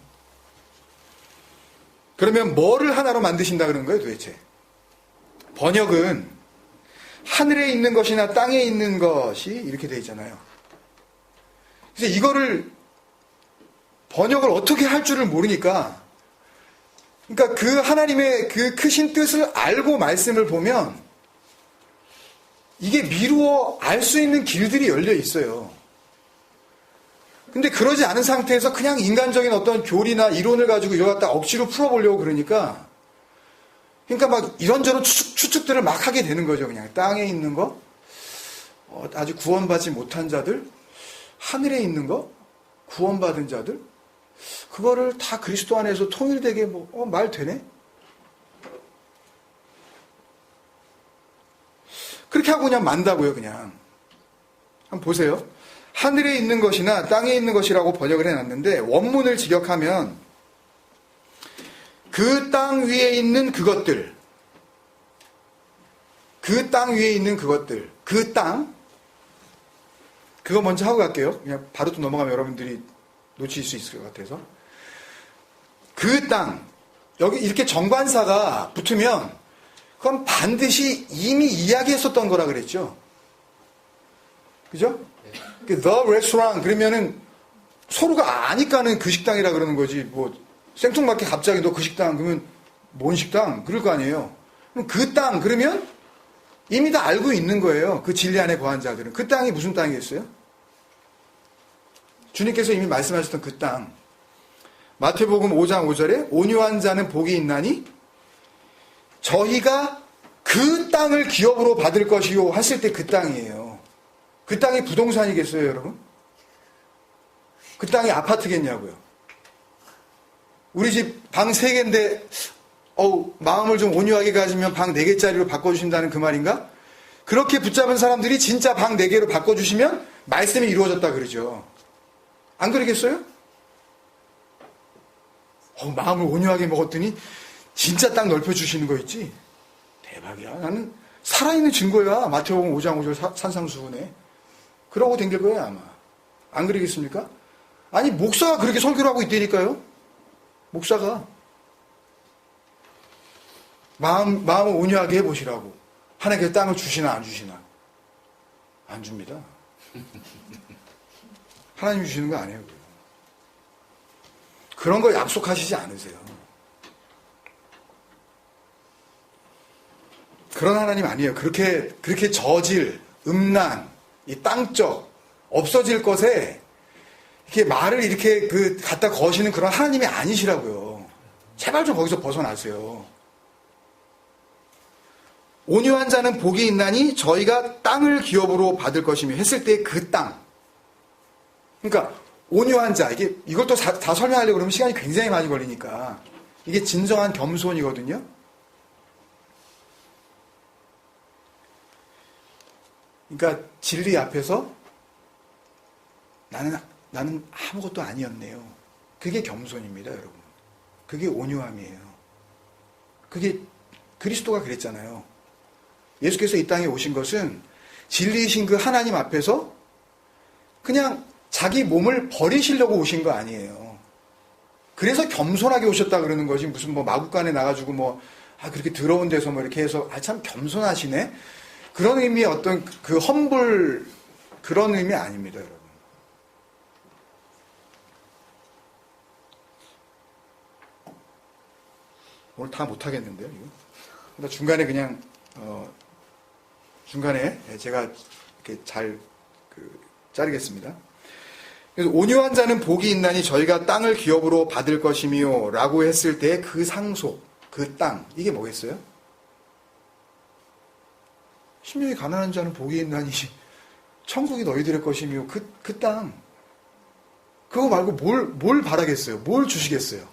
그러면 뭐를 하나로 만드신다 그런 거예요, 도대체? 번역은 하늘에 있는 것이나 땅에 있는 것이 이렇게 돼 있잖아요. 그래서 이거를 번역을 어떻게 할 줄을 모르니까, 그러니까 그 하나님의 그 크신 뜻을 알고 말씀을 보면 이게 미루어 알 수 있는 길들이 열려 있어요. 근데 그러지 않은 상태에서 그냥 인간적인 어떤 교리나 이론을 가지고 이걸 갖다 억지로 풀어보려고 그러니까 막 이런저런 추측들을 막 하게 되는 거죠. 그냥 땅에 있는 거, 아직 구원받지 못한 자들, 하늘에 있는 거, 구원받은 자들, 그거를 다 그리스도 안에서 통일되게 말 되네? 그렇게 하고 그냥 만다고요, 그냥. 한번 보세요. 하늘에 있는 것이나 땅에 있는 것이라고 번역을 해놨는데, 원문을 직역하면, 그 땅 위에 있는 그것들, 그 땅 위에 있는 그것들, 그 땅, 그거 먼저 하고 갈게요. 그냥 바로 또 넘어가면 여러분들이 놓칠 수 있을 것 같아서. 그 땅, 여기 이렇게 정관사가 붙으면, 그건 반드시 이미 이야기했었던 거라 그랬죠. 그죠? The restaurant, 그러면은 서로가 아니까는 그 식당이라 그러는 거지. 생뚱맞게 갑자기 너 그 식당, 그러면 뭔 식당? 그럴 거 아니에요. 그럼 그 땅, 그러면 이미 다 알고 있는 거예요. 그 진리 안에 거한 자들은. 그 땅이 무슨 땅이겠어요? 주님께서 이미 말씀하셨던 그 땅. 마태복음 5장 5절에 온유한 자는 복이 있나니 저희가 그 땅을 기업으로 받을 것이요 했을 때 그 땅이에요. 그 땅이 부동산이겠어요, 여러분? 그 땅이 아파트겠냐고요? 우리 집 방 3개인데 마음을 좀 온유하게 가지면 방 4개짜리로 바꿔주신다는 그 말인가? 그렇게 붙잡은 사람들이 진짜 방 4개로 바꿔주시면 말씀이 이루어졌다 그러죠. 안 그러겠어요? 마음을 온유하게 먹었더니 진짜 땅 넓혀주시는 거 있지? 대박이야. 나는 살아있는 증거야. 마태복음 5장 5절 산상수훈에. 그러고 댕길 거예요, 아마. 안 그러겠습니까? 아니, 목사가 그렇게 설교를 하고 있다니까요. 목사가. 마음을 온유하게 해보시라고. 하나님께서 땅을 주시나 안 주시나? 안 줍니다. 하나님이 주시는 거 아니에요. 그런 거 약속하시지 않으세요. 그런 하나님 아니에요. 그렇게 저질, 음란, 이 땅적, 없어질 것에 이렇게 말을 이렇게 갖다 거시는 그런 하나님이 아니시라고요. 제발 좀 거기서 벗어나세요. 온유한 자는 복이 있나니 저희가 땅을 기업으로 받을 것이며 했을 때 그 땅. 그러니까 온유한 자, 이걸 또 다 설명하려고 그러면 시간이 굉장히 많이 걸리니까 이게 진정한 겸손이거든요. 그러니까 진리 앞에서 나는 아무것도 아니었네요. 그게 겸손입니다, 여러분. 그게 온유함이에요. 그게 그리스도가 그랬잖아요. 예수께서 이 땅에 오신 것은 진리이신 그 하나님 앞에서 그냥 자기 몸을 버리시려고 오신 거 아니에요. 그래서 겸손하게 오셨다 그러는 거지. 무슨 마국간에 나가지고 그렇게 더러운 데서 이렇게 해서 참 겸손하시네. 그런 의미의 어떤 그 험불 그런 의미 아닙니다, 여러분. 오늘 다 못하겠는데요, 이거. 그러니까 중간에 그냥 중간에 제가 이렇게 잘 자르겠습니다. 그래서 온유한 자는 복이 있나니 저희가 땅을 기업으로 받을 것이며 라고 했을 때 그 상속, 그 땅, 이게 뭐겠어요? 심령이 가난한 자는 복이 있나니 천국이 너희들의 것이며 그 땅. 그거 말고 뭘 바라겠어요? 뭘 주시겠어요?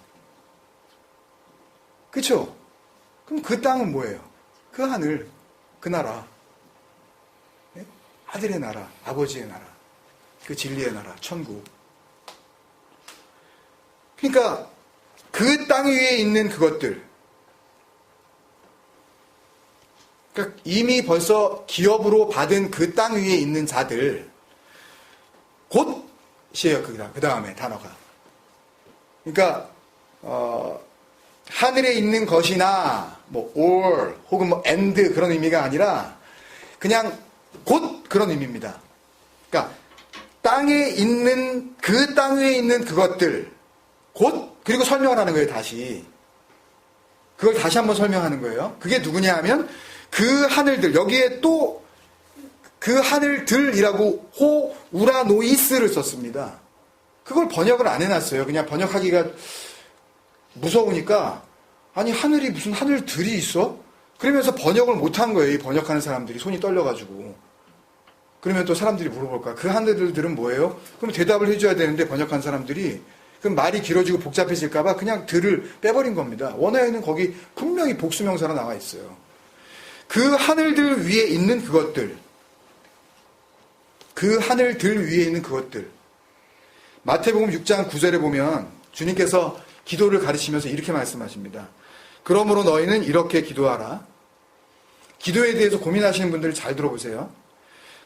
그쵸? 그럼 그 땅은 뭐예요? 그 하늘, 그 나라. 네? 아들의 나라, 아버지의 나라. 그 진리의 나라, 천국. 그러니까 그 땅 위에 있는 그것들. 그러니까 이미 벌써 기업으로 받은 그 땅 위에 있는 자들. 곧이에요, 그 다음에 단어가. 그러니까 하늘에 있는 것이나 or 혹은 and 그런 의미가 아니라 그냥 곧 그런 의미입니다. 그러니까 땅에 있는 그 땅 위에 있는 그것들 곧 그리고 설명을 하는 거예요. 다시 그걸 다시 한번 설명하는 거예요. 그게 누구냐 하면 그 하늘들, 여기에 또 그 하늘들이라고 호 우라노이스를 썼습니다. 그걸 번역을 안 해놨어요. 그냥 번역하기가 무서우니까, 아니, 하늘이 무슨 하늘들이 있어? 그러면서 번역을 못한 거예요. 이 번역하는 사람들이 손이 떨려가지고. 그러면 또 사람들이 물어볼까? 그 하늘들은 뭐예요? 그럼 대답을 해줘야 되는데 번역한 사람들이 그럼 말이 길어지고 복잡해질까봐 그냥 들을 빼버린 겁니다. 원어에는 거기 분명히 복수명사로 나와 있어요. 그 하늘들 위에 있는 그것들. 그 하늘들 위에 있는 그것들. 마태복음 6장 9절에 보면 주님께서 기도를 가르치면서 이렇게 말씀하십니다. 그러므로 너희는 이렇게 기도하라. 기도에 대해서 고민하시는 분들 잘 들어보세요.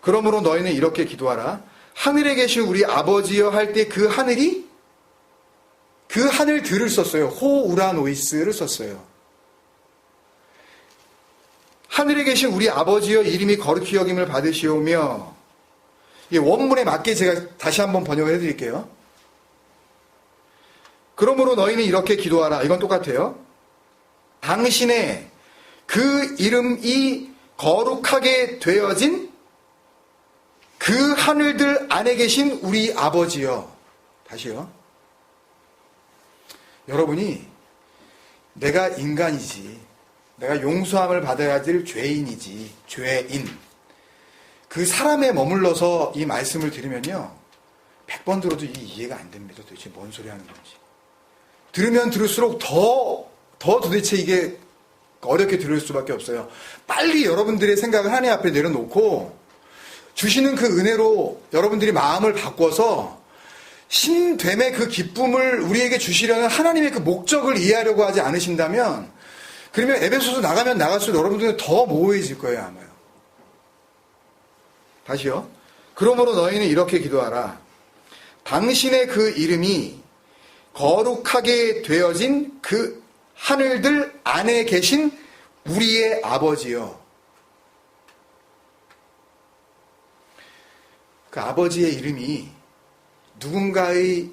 그러므로 너희는 이렇게 기도하라. 하늘에 계신 우리 아버지여 할 때 그 하늘이 그 하늘들을 썼어요. 호우라노이스를 썼어요. 하늘에 계신 우리 아버지여 이름이 거룩히 여김을 받으시오며, 원문에 맞게 제가 다시 한번 번역을 해드릴게요. 그러므로 너희는 이렇게 기도하라. 이건 똑같아요. 당신의 그 이름이 거룩하게 되어진 그 하늘들 안에 계신 우리 아버지여. 다시요. 여러분이 내가 인간이지, 내가 용서함을 받아야 될 죄인이지, 죄인. 그 사람에 머물러서 이 말씀을 들으면요, 100번 들어도 이해가 안 됩니다. 도대체 뭔 소리 하는 건지. 들으면 들을수록 더 도대체 이게 어렵게 들을 수밖에 없어요. 빨리 여러분들의 생각을 하나님 앞에 내려놓고 주시는 그 은혜로 여러분들이 마음을 바꿔서 신됨의 그 기쁨을 우리에게 주시려는 하나님의 그 목적을 이해하려고 하지 않으신다면, 그러면 에베소서 나가면 나갈수록 여러분들은 더 모호해질 거예요, 아마요. 다시요. 그러므로 너희는 이렇게 기도하라. 당신의 그 이름이 거룩하게 되어진 그 하늘들 안에 계신 우리의 아버지여. 그 아버지의 이름이 누군가의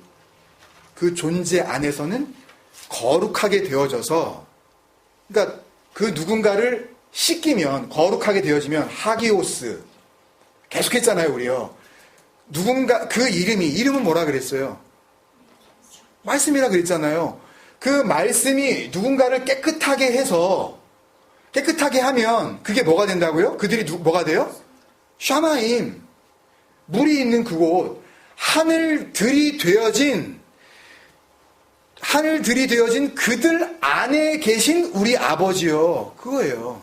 그 존재 안에서는 거룩하게 되어져서, 그러니까 그 누군가를 씻기면 거룩하게 되어지면 하기오스. 계속했잖아요, 우리요. 누군가, 그 이름은 뭐라 그랬어요? 말씀이라 그랬잖아요. 그 말씀이 누군가를 깨끗하게 해서, 깨끗하게 하면 그게 뭐가 된다고요? 그들이 뭐가 돼요? 샤마임. 물이 있는 그곳. 하늘들이 되어진 그들 안에 계신 우리 아버지요. 그거예요.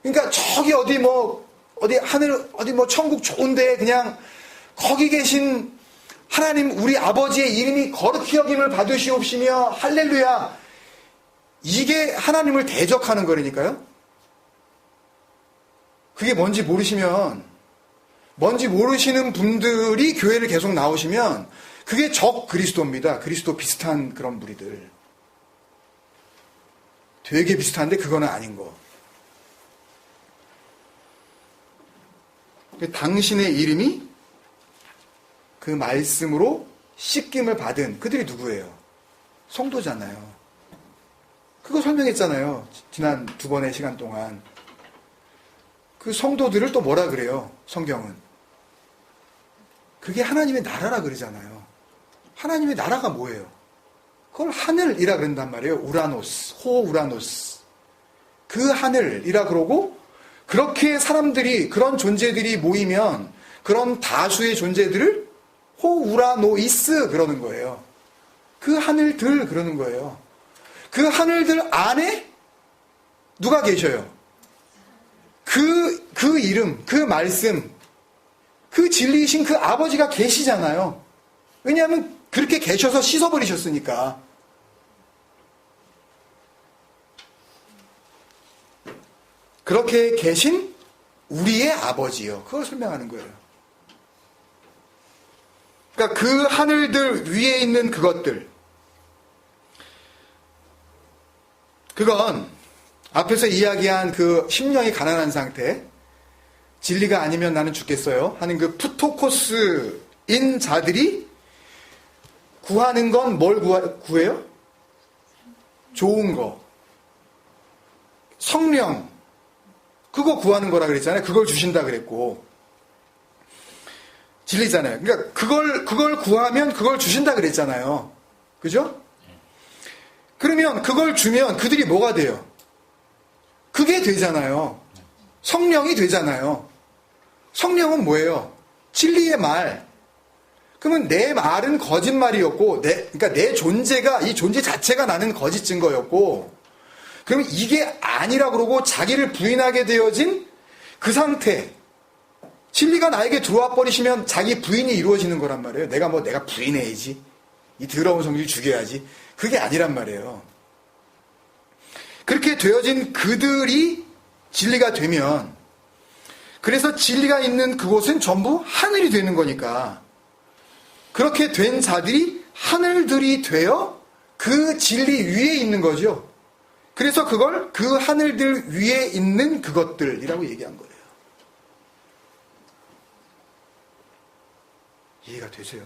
그러니까 저기 어디 천국 좋은데 그냥 거기 계신 하나님 우리 아버지의 이름이 거룩히 여김을 받으시옵시며 할렐루야. 이게 하나님을 대적하는 거라니까요. 그게 뭔지 모르시는 분들이 교회를 계속 나오시면 그게 적 그리스도입니다. 그리스도 비슷한 그런 무리들. 되게 비슷한데 그거는 아닌 거. 당신의 이름이 그 말씀으로 씻김을 받은 그들이 누구예요? 성도잖아요. 그거 설명했잖아요. 지난 2번의 시간 동안. 그 성도들을 또 뭐라 그래요? 성경은. 그게 하나님의 나라라 그러잖아요. 하나님의 나라가 뭐예요? 그걸 하늘이라 그런단 말이에요. 우라노스, 호우라노스. 그 하늘이라 그러고, 그렇게 사람들이, 그런 존재들이 모이면 그런 다수의 존재들을 호우라노이스 그러는 거예요. 그 하늘들 그러는 거예요. 그 하늘들 안에 누가 계셔요? 그 이름, 그 말씀, 그 진리이신 그 아버지가 계시잖아요. 왜냐하면 그렇게 계셔서 씻어버리셨으니까. 그렇게 계신 우리의 아버지요. 그걸 설명하는 거예요. 그러니까 그 하늘들 위에 있는 그것들. 그건 앞에서 이야기한 그 심령이 가난한 상태, 진리가 아니면 나는 죽겠어요 하는 그 푸토코스인 자들이 구하는 건 뭘 구해요? 좋은 거. 성령. 그거 구하는 거라 그랬잖아요. 그걸 주신다 그랬고. 진리잖아요. 그러니까 그걸 구하면 그걸 주신다 그랬잖아요. 그죠? 그러면 그걸 주면 그들이 뭐가 돼요? 그게 되잖아요. 성령이 되잖아요. 성령은 뭐예요? 진리의 말. 그러면 내 말은 거짓말이었고, 그러니까 내 존재가, 이 존재 자체가 나는 거짓 증거였고, 그러면 이게 아니라 그러고 자기를 부인하게 되어진 그 상태, 진리가 나에게 들어와 버리시면 자기 부인이 이루어지는 거란 말이에요. 내가 부인해야지. 이 더러운 성질 죽여야지. 그게 아니란 말이에요. 그렇게 되어진 그들이 진리가 되면, 그래서 진리가 있는 그곳은 전부 하늘이 되는 거니까, 그렇게 된 자들이 하늘들이 되어 그 진리 위에 있는 거죠. 그래서 그걸 그 하늘들 위에 있는 그것들이라고 얘기한 거예요. 이해가 되세요?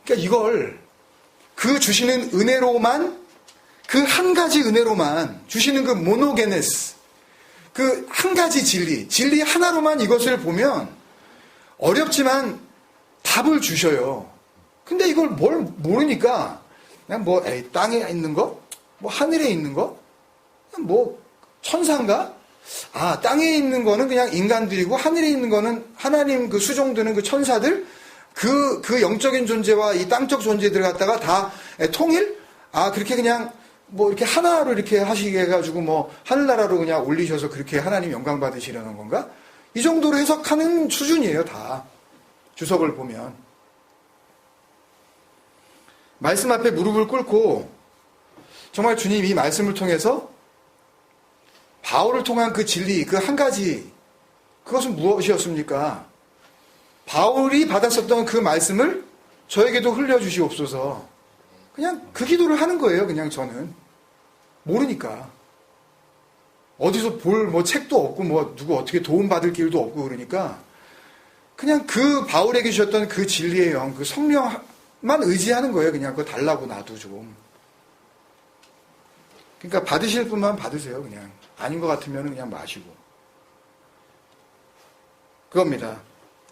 그러니까 이걸 그 주시는 은혜로만, 그 한 가지 은혜로만 주시는 그 모노게네스, 그 한 가지 진리 하나로만 이것을 보면 어렵지만 답을 주셔요. 근데 이걸 뭘 모르니까 그냥 땅에 있는 거? 하늘에 있는 거? 천사인가? 땅에 있는 거는 그냥 인간들이고 하늘에 있는 거는 하나님 그 수종드는 그 천사들, 그 영적인 존재와 이 땅적 존재들 갖다가 다 통일? 그렇게 그냥 이렇게 하나로 이렇게 하시게 해가지고 하늘나라로 그냥 올리셔서 그렇게 하나님 영광 받으시려는 건가? 이 정도로 해석하는 수준이에요, 다. 주석을 보면. 말씀 앞에 무릎을 꿇고 정말 주님 이 말씀을 통해서 바울을 통한 그 진리, 그 한 가지, 그것은 무엇이었습니까? 바울이 받았었던 그 말씀을 저에게도 흘려주시옵소서. 그냥 그 기도를 하는 거예요, 그냥 저는. 모르니까. 어디서 볼 책도 없고 누구 어떻게 도움받을 길도 없고 그러니까 그냥 그 바울에게 주셨던 그 진리의 영, 그 성령만 의지하는 거예요. 그냥 그거 달라고 나도 좀. 그러니까 받으실 분만 받으세요. 그냥 아닌 것 같으면 그냥 마시고. 그겁니다.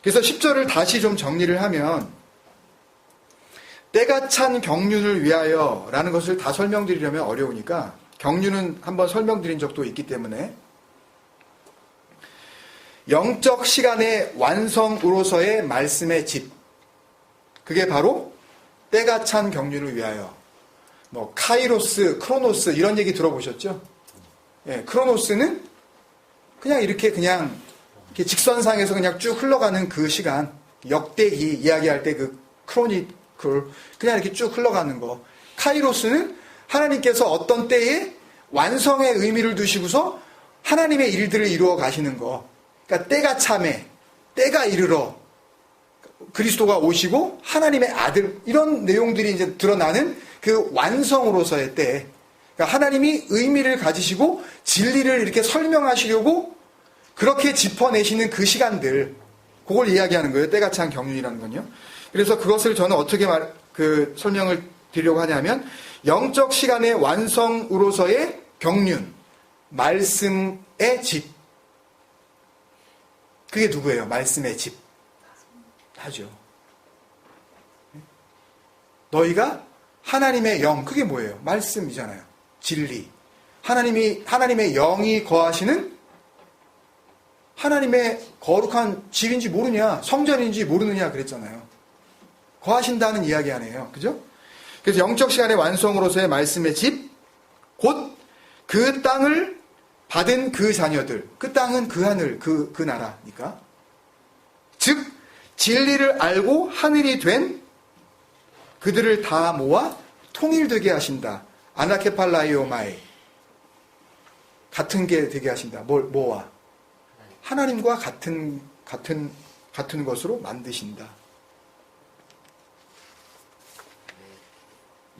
그래서 10절을 다시 좀 정리를 하면 때가 찬 경륜을 위하여 라는 것을 다 설명드리려면 어려우니까 경륜은 한번 설명드린 적도 있기 때문에 영적 시간의 완성으로서의 말씀의 집, 그게 바로 때가 찬 경륜을 위하여. 카이로스, 크로노스 이런 얘기 들어보셨죠? 예, 크로노스는 그냥 이렇게 직선상에서 그냥 쭉 흘러가는 그 시간, 역대기 이야기할 때 그 크로니클 그냥 이렇게 쭉 흘러가는 거. 카이로스는 하나님께서 어떤 때에 완성의 의미를 두시고서 하나님의 일들을 이루어 가시는 거. 그러니까 때가 참에, 때가 이르러 그리스도가 오시고 하나님의 아들, 이런 내용들이 이제 드러나는 그 완성으로서의 때. 그러니까 하나님이 의미를 가지시고 진리를 이렇게 설명하시려고 그렇게 짚어내시는 그 시간들, 그걸 이야기하는 거예요. 때가 찬 경륜이라는 건요. 그래서 그것을 저는 어떻게 설명을 드리려고 하냐면, 영적 시간의 완성으로서의 경륜, 말씀의 집. 그게 누구예요? 말씀의 집. 하죠. 너희가 하나님의 영, 그게 뭐예요? 말씀이잖아요. 진리. 하나님의 영이 거하시는 하나님의 거룩한 집인지 모르냐, 성전인지 모르느냐 그랬잖아요. 거하신다는 이야기 아니에요. 그죠? 그래서 영적 시간의 완성으로서의 말씀의 집, 곧 그 땅을 받은 그 자녀들, 그 땅은 그 하늘, 그 나라니까. 즉, 진리를 알고 하늘이 된 그들을 다 모아 통일되게 하신다. 아나케팔라이오마이. 같은 게 되게 하신다. 뭐와? 하나님과 같은 것으로 만드신다.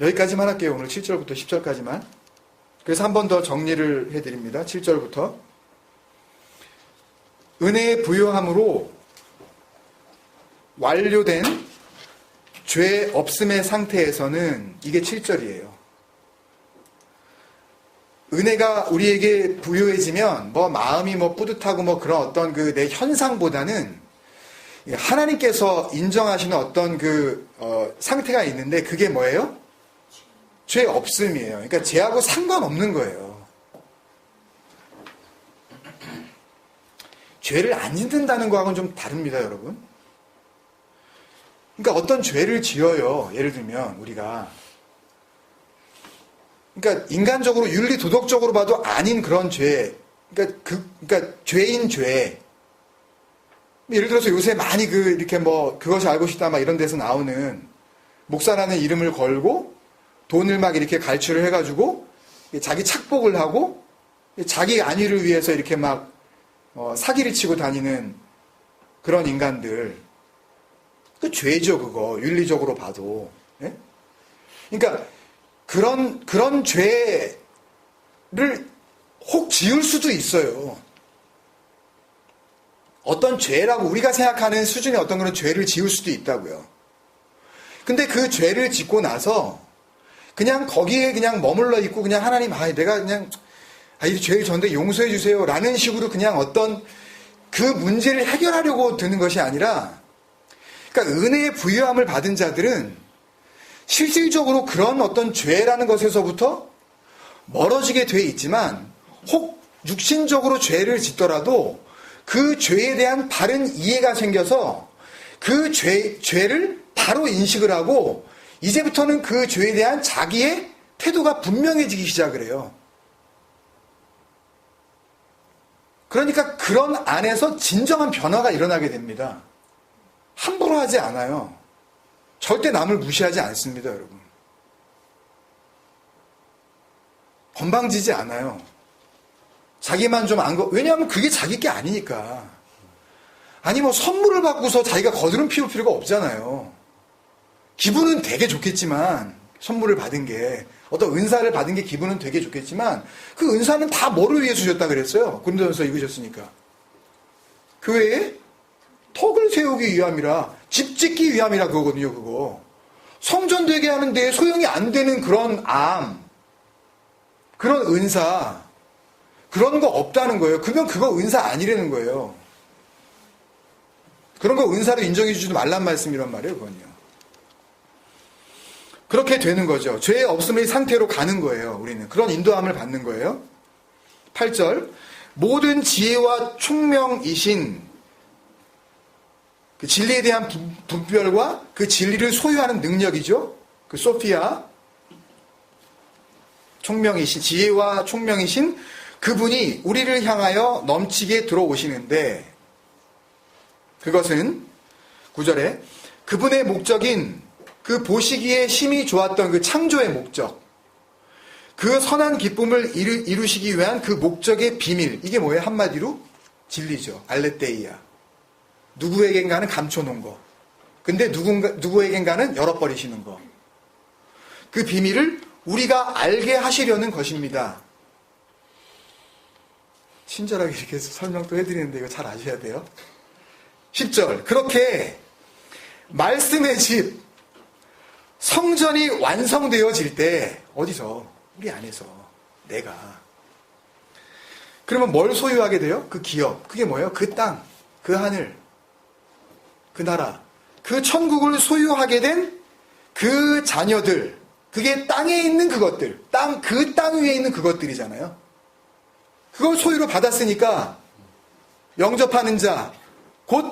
여기까지만 할게요. 오늘 7절부터 10절까지만. 그래서 한 번 더 정리를 해드립니다. 7절부터. 은혜의 부요함으로 완료된 죄 없음의 상태에서는, 이게 7절이에요. 은혜가 우리에게 부여해지면 뭐 마음이 뭐 뿌듯하고 뭐 그런 어떤 그 내 현상보다는 하나님께서 인정하시는 어떤 그 상태가 있는데 그게 뭐예요? 죄 없음이에요. 그러니까 죄하고 상관없는 거예요. 죄를 안 짓는다는 거하고는 좀 다릅니다, 여러분. 그러니까 어떤 죄를 지어요. 예를 들면 우리가 그러니까 인간적으로 윤리 도덕적으로 봐도 아닌 그런 죄. 그러니까 죄인 죄. 예를 들어서 요새 많이 이렇게 뭐 그것이 알고 싶다 막 이런 데서 나오는 목사라는 이름을 걸고 돈을 막 이렇게 갈취를 해가지고 자기 착복을 하고 자기 안위를 위해서 이렇게 막 사기를 치고 다니는 그런 인간들. 그 죄죠, 그거. 윤리적으로 봐도. 예? 그러니까 그런 죄를 혹 지을 수도 있어요. 어떤 죄라고 우리가 생각하는 수준의 어떤 그런 죄를 지을 수도 있다고요. 근데 그 죄를 짓고 나서 그냥 거기에 그냥 머물러 있고 그냥 하나님, 내가 그냥, 이 죄를 졌는데 용서해 주세요. 라는 식으로 그냥 어떤 그 문제를 해결하려고 드는 것이 아니라, 그러니까 은혜의 부유함을 받은 자들은 실질적으로 그런 어떤 죄라는 것에서부터 멀어지게 돼 있지만 혹 육신적으로 죄를 짓더라도 그 죄에 대한 바른 이해가 생겨서 그 죄를 바로 인식을 하고 이제부터는 그 죄에 대한 자기의 태도가 분명해지기 시작을 해요. 그러니까 그런 안에서 진정한 변화가 일어나게 됩니다. 함부로 하지 않아요. 절대 남을 무시하지 않습니다, 여러분. 건방지지 않아요. 자기만 좀 왜냐하면 그게 자기 게 아니니까. 아니 뭐 선물을 받고서 자기가 거드름 피울 필요가 없잖아요. 기분은 되게 좋겠지만 선물을 받은 게 어떤 은사를 받은 게 기분은 되게 좋겠지만 그 은사는 다 뭐를 위해 주셨다 그랬어요. 고린도전서 읽으셨으니까. 교회에 턱을 세우기 위함이라, 집 짓기 위함이라 그거거든요, 그거. 성전 되게 하는데 소용이 안 되는 그런 그런 은사, 그런 거 없다는 거예요. 그건 그거 은사 아니라는 거예요. 그런 거 은사로 인정해 주지도 말란 말씀이란 말이에요, 그건요. 그렇게 되는 거죠. 죄 없음의 상태로 가는 거예요, 우리는. 그런 인도함을 받는 거예요. 8절. 모든 지혜와 총명이신 그 진리에 대한 분별과 그 진리를 소유하는 능력이죠. 그 소피아. 총명이신, 지혜와 총명이신 그분이 우리를 향하여 넘치게 들어오시는데 그것은 9절에 그분의 목적인 그 보시기에 심히 좋았던 그 창조의 목적, 그 선한 기쁨을 이루시기 위한 그 목적의 비밀, 이게 뭐예요? 한마디로 진리죠. 알레테이아. 누구에겐가는 감춰놓은 거. 근데 누구에겐가는 열어버리시는 거. 그 비밀을 우리가 알게 하시려는 것입니다. 친절하게 이렇게 설명도 해드리는데 이거 잘 아셔야 돼요. 10절. 그렇게 말씀의 집, 성전이 완성되어질 때, 어디서? 우리 안에서. 내가. 그러면 뭘 소유하게 돼요? 그 기업. 그게 뭐예요? 그 땅, 그 하늘, 그 나라, 그 천국을 소유하게 된 그 자녀들, 그게 땅에 있는 그것들, 그 땅 위에 있는 그것들이잖아요. 그걸 소유로 받았으니까 영접하는 자, 곧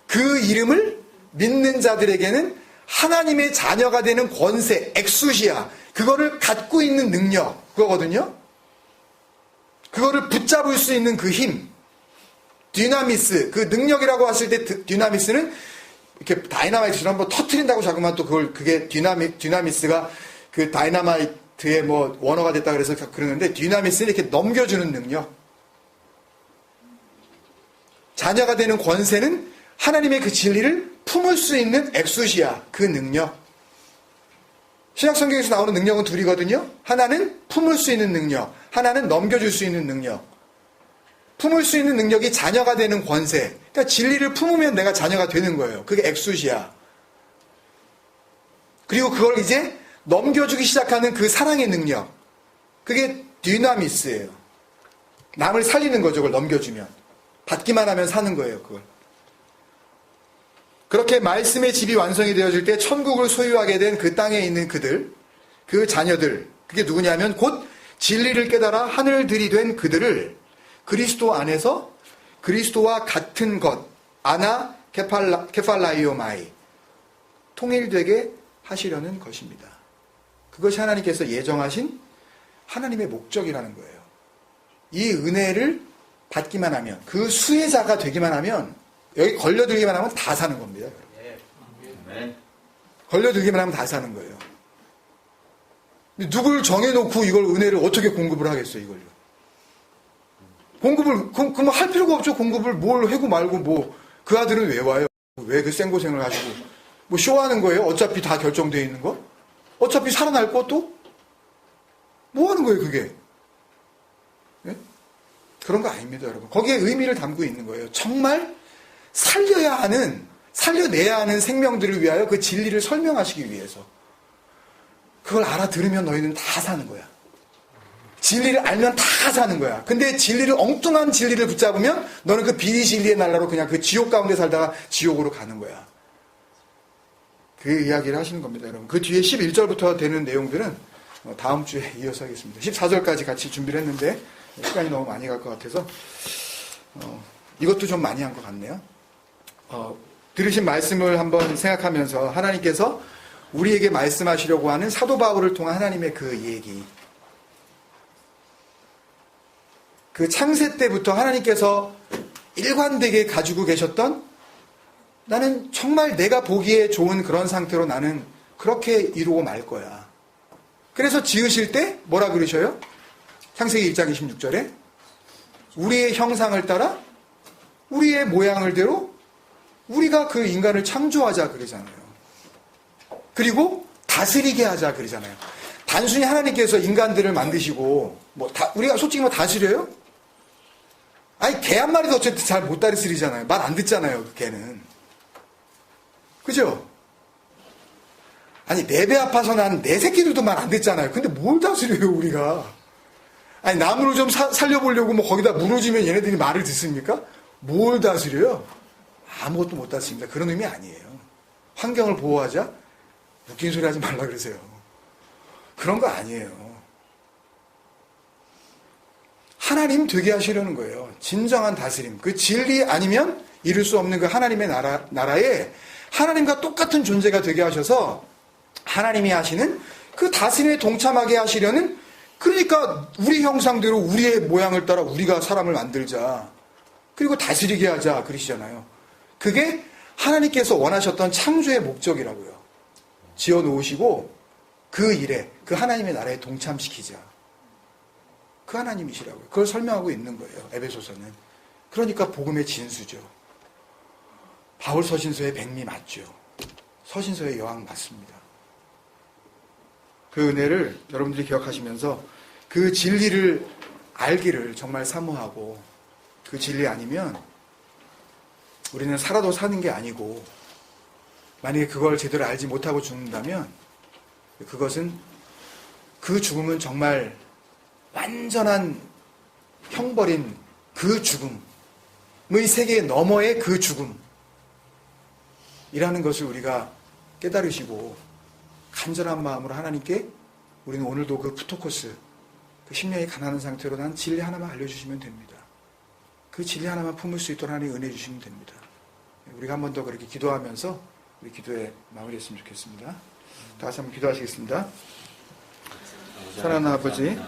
그 이름을 믿는 자들에게는 하나님의 자녀가 되는 권세, 엑수시아, 그거를 갖고 있는 능력, 그거거든요. 그거를 붙잡을 수 있는 그 힘, 디나미스, 그 능력이라고 했을 때 디나미스는 이렇게 다이나마이트를 한번 터트린다고 자꾸만 또 그게 디나미스가 그 다이나마이트의 뭐 원어가 됐다 그래서 그러는데 디나미스는 이렇게 넘겨주는 능력. 자녀가 되는 권세는 하나님의 그 진리를 품을 수 있는 엑수시아, 그 능력. 신약성경에서 나오는 능력은 둘이거든요. 하나는 품을 수 있는 능력, 하나는 넘겨줄 수 있는 능력. 품을 수 있는 능력이 자녀가 되는 권세. 그러니까 진리를 품으면 내가 자녀가 되는 거예요. 그게 엑수시아. 그리고 그걸 이제 넘겨주기 시작하는 그 사랑의 능력. 그게 디나미스예요. 남을 살리는 거죠. 그걸 넘겨주면. 받기만 하면 사는 거예요. 그걸. 그렇게 말씀의 집이 완성이 되어질 때 천국을 소유하게 된 그 땅에 있는 그들, 그 자녀들, 그게 누구냐면 곧 진리를 깨달아 하늘들이 된 그들을 그리스도 안에서 그리스도와 같은 것, 아나 케팔라이오마이, 통일되게 하시려는 것입니다. 그것이 하나님께서 예정하신 하나님의 목적이라는 거예요. 이 은혜를 받기만 하면, 그 수혜자가 되기만 하면, 여기 걸려들기만 하면 다 사는 겁니다. 걸려들기만 하면 다 사는 거예요. 누굴 정해놓고 이걸 은혜를 어떻게 공급을 하겠어요, 이걸요. 공급을, 그럼 할 필요가 없죠, 공급을. 뭘 해고 말고, 뭐, 그 아들은 왜 와요? 왜 그 생고생을 하시고, 뭐, 쇼하는 거예요? 어차피 다 결정되어 있는 거? 어차피 살아날 것도? 뭐 하는 거예요, 그게? 네? 그런 거 아닙니다, 여러분. 거기에 의미를 담고 있는 거예요. 정말 살려내야 하는 생명들을 위하여 그 진리를 설명하시기 위해서. 그걸 알아들으면 너희는 다 사는 거야. 진리를 알면 다 사는 거야. 근데 엉뚱한 진리를 붙잡으면 너는 그 비진리의 날라로 그냥 그 지옥 가운데 살다가 지옥으로 가는 거야. 그 이야기를 하시는 겁니다, 여러분. 그 뒤에 11절부터 되는 내용들은 다음 주에 이어서 하겠습니다. 14절까지 같이 준비를 했는데 시간이 너무 많이 갈 것 같아서 이것도 좀 많이 한 것 같네요. 들으신 말씀을 한번 생각하면서 하나님께서 우리에게 말씀하시려고 하는 사도 바울을 통한 하나님의 그 얘기, 그 창세 때부터 하나님께서 일관되게 가지고 계셨던, 나는 정말 내가 보기에 좋은 그런 상태로 나는 그렇게 이루고 말 거야. 그래서 지으실 때 뭐라 그러셔요? 창세기 1장 26절에 우리의 형상을 따라 우리의 모양을 대로 우리가 그 인간을 창조하자 그러잖아요. 그리고 다스리게 하자 그러잖아요. 단순히 하나님께서 인간들을 만드시고 우리가 솔직히 다스려요? 아니, 개 한 마리도 어쨌든 잘 못 다스리잖아요. 말 안 듣잖아요, 그 개는. 그죠? 아니, 내 배 아파서 난 내 새끼들도 말 안 듣잖아요. 근데 뭘 다스려요, 우리가? 아니, 나무를 좀 살려보려고 거기다 무너지면 얘네들이 말을 듣습니까? 뭘 다스려요? 아무것도 못 다스립니다. 그런 의미 아니에요. 환경을 보호하자? 웃긴 소리 하지 말라 그러세요. 그런 거 아니에요. 하나님 되게 하시려는 거예요. 진정한 다스림. 그 진리 아니면 이룰 수 없는 그 하나님의 나라에 하나님과 똑같은 존재가 되게 하셔서 하나님이 하시는 그 다스림에 동참하게 하시려는, 그러니까 우리 형상대로 우리의 모양을 따라 우리가 사람을 만들자. 그리고 다스리게 하자 그러시잖아요. 그게 하나님께서 원하셨던 창조의 목적이라고요. 지어놓으시고 그 일에, 그 하나님의 나라에 동참시키자. 그 하나님이시라고요. 그걸 설명하고 있는 거예요, 에베소서는. 그러니까 복음의 진수죠. 바울 서신서의 백미 맞죠. 서신서의 여왕 맞습니다. 그 은혜를 여러분들이 기억하시면서 그 진리를 알기를 정말 사모하고, 그 진리 아니면 우리는 살아도 사는 게 아니고, 만약에 그걸 제대로 알지 못하고 죽는다면 그 죽음은 정말 완전한 형벌인 그 죽음의 세계 너머의 그 죽음이라는 것을 우리가 깨달으시고 간절한 마음으로 하나님께 우리는 오늘도 그 푸토코스, 그 심령이 가난한 상태로 난 진리 하나만 알려주시면 됩니다. 그 진리 하나만 품을 수 있도록 하나님 은혜 주시면 됩니다. 우리가 한 번 더 그렇게 기도하면서 우리 기도에 마무리했으면 좋겠습니다. 다시 한번 기도하시겠습니다. 사랑하는 아버지,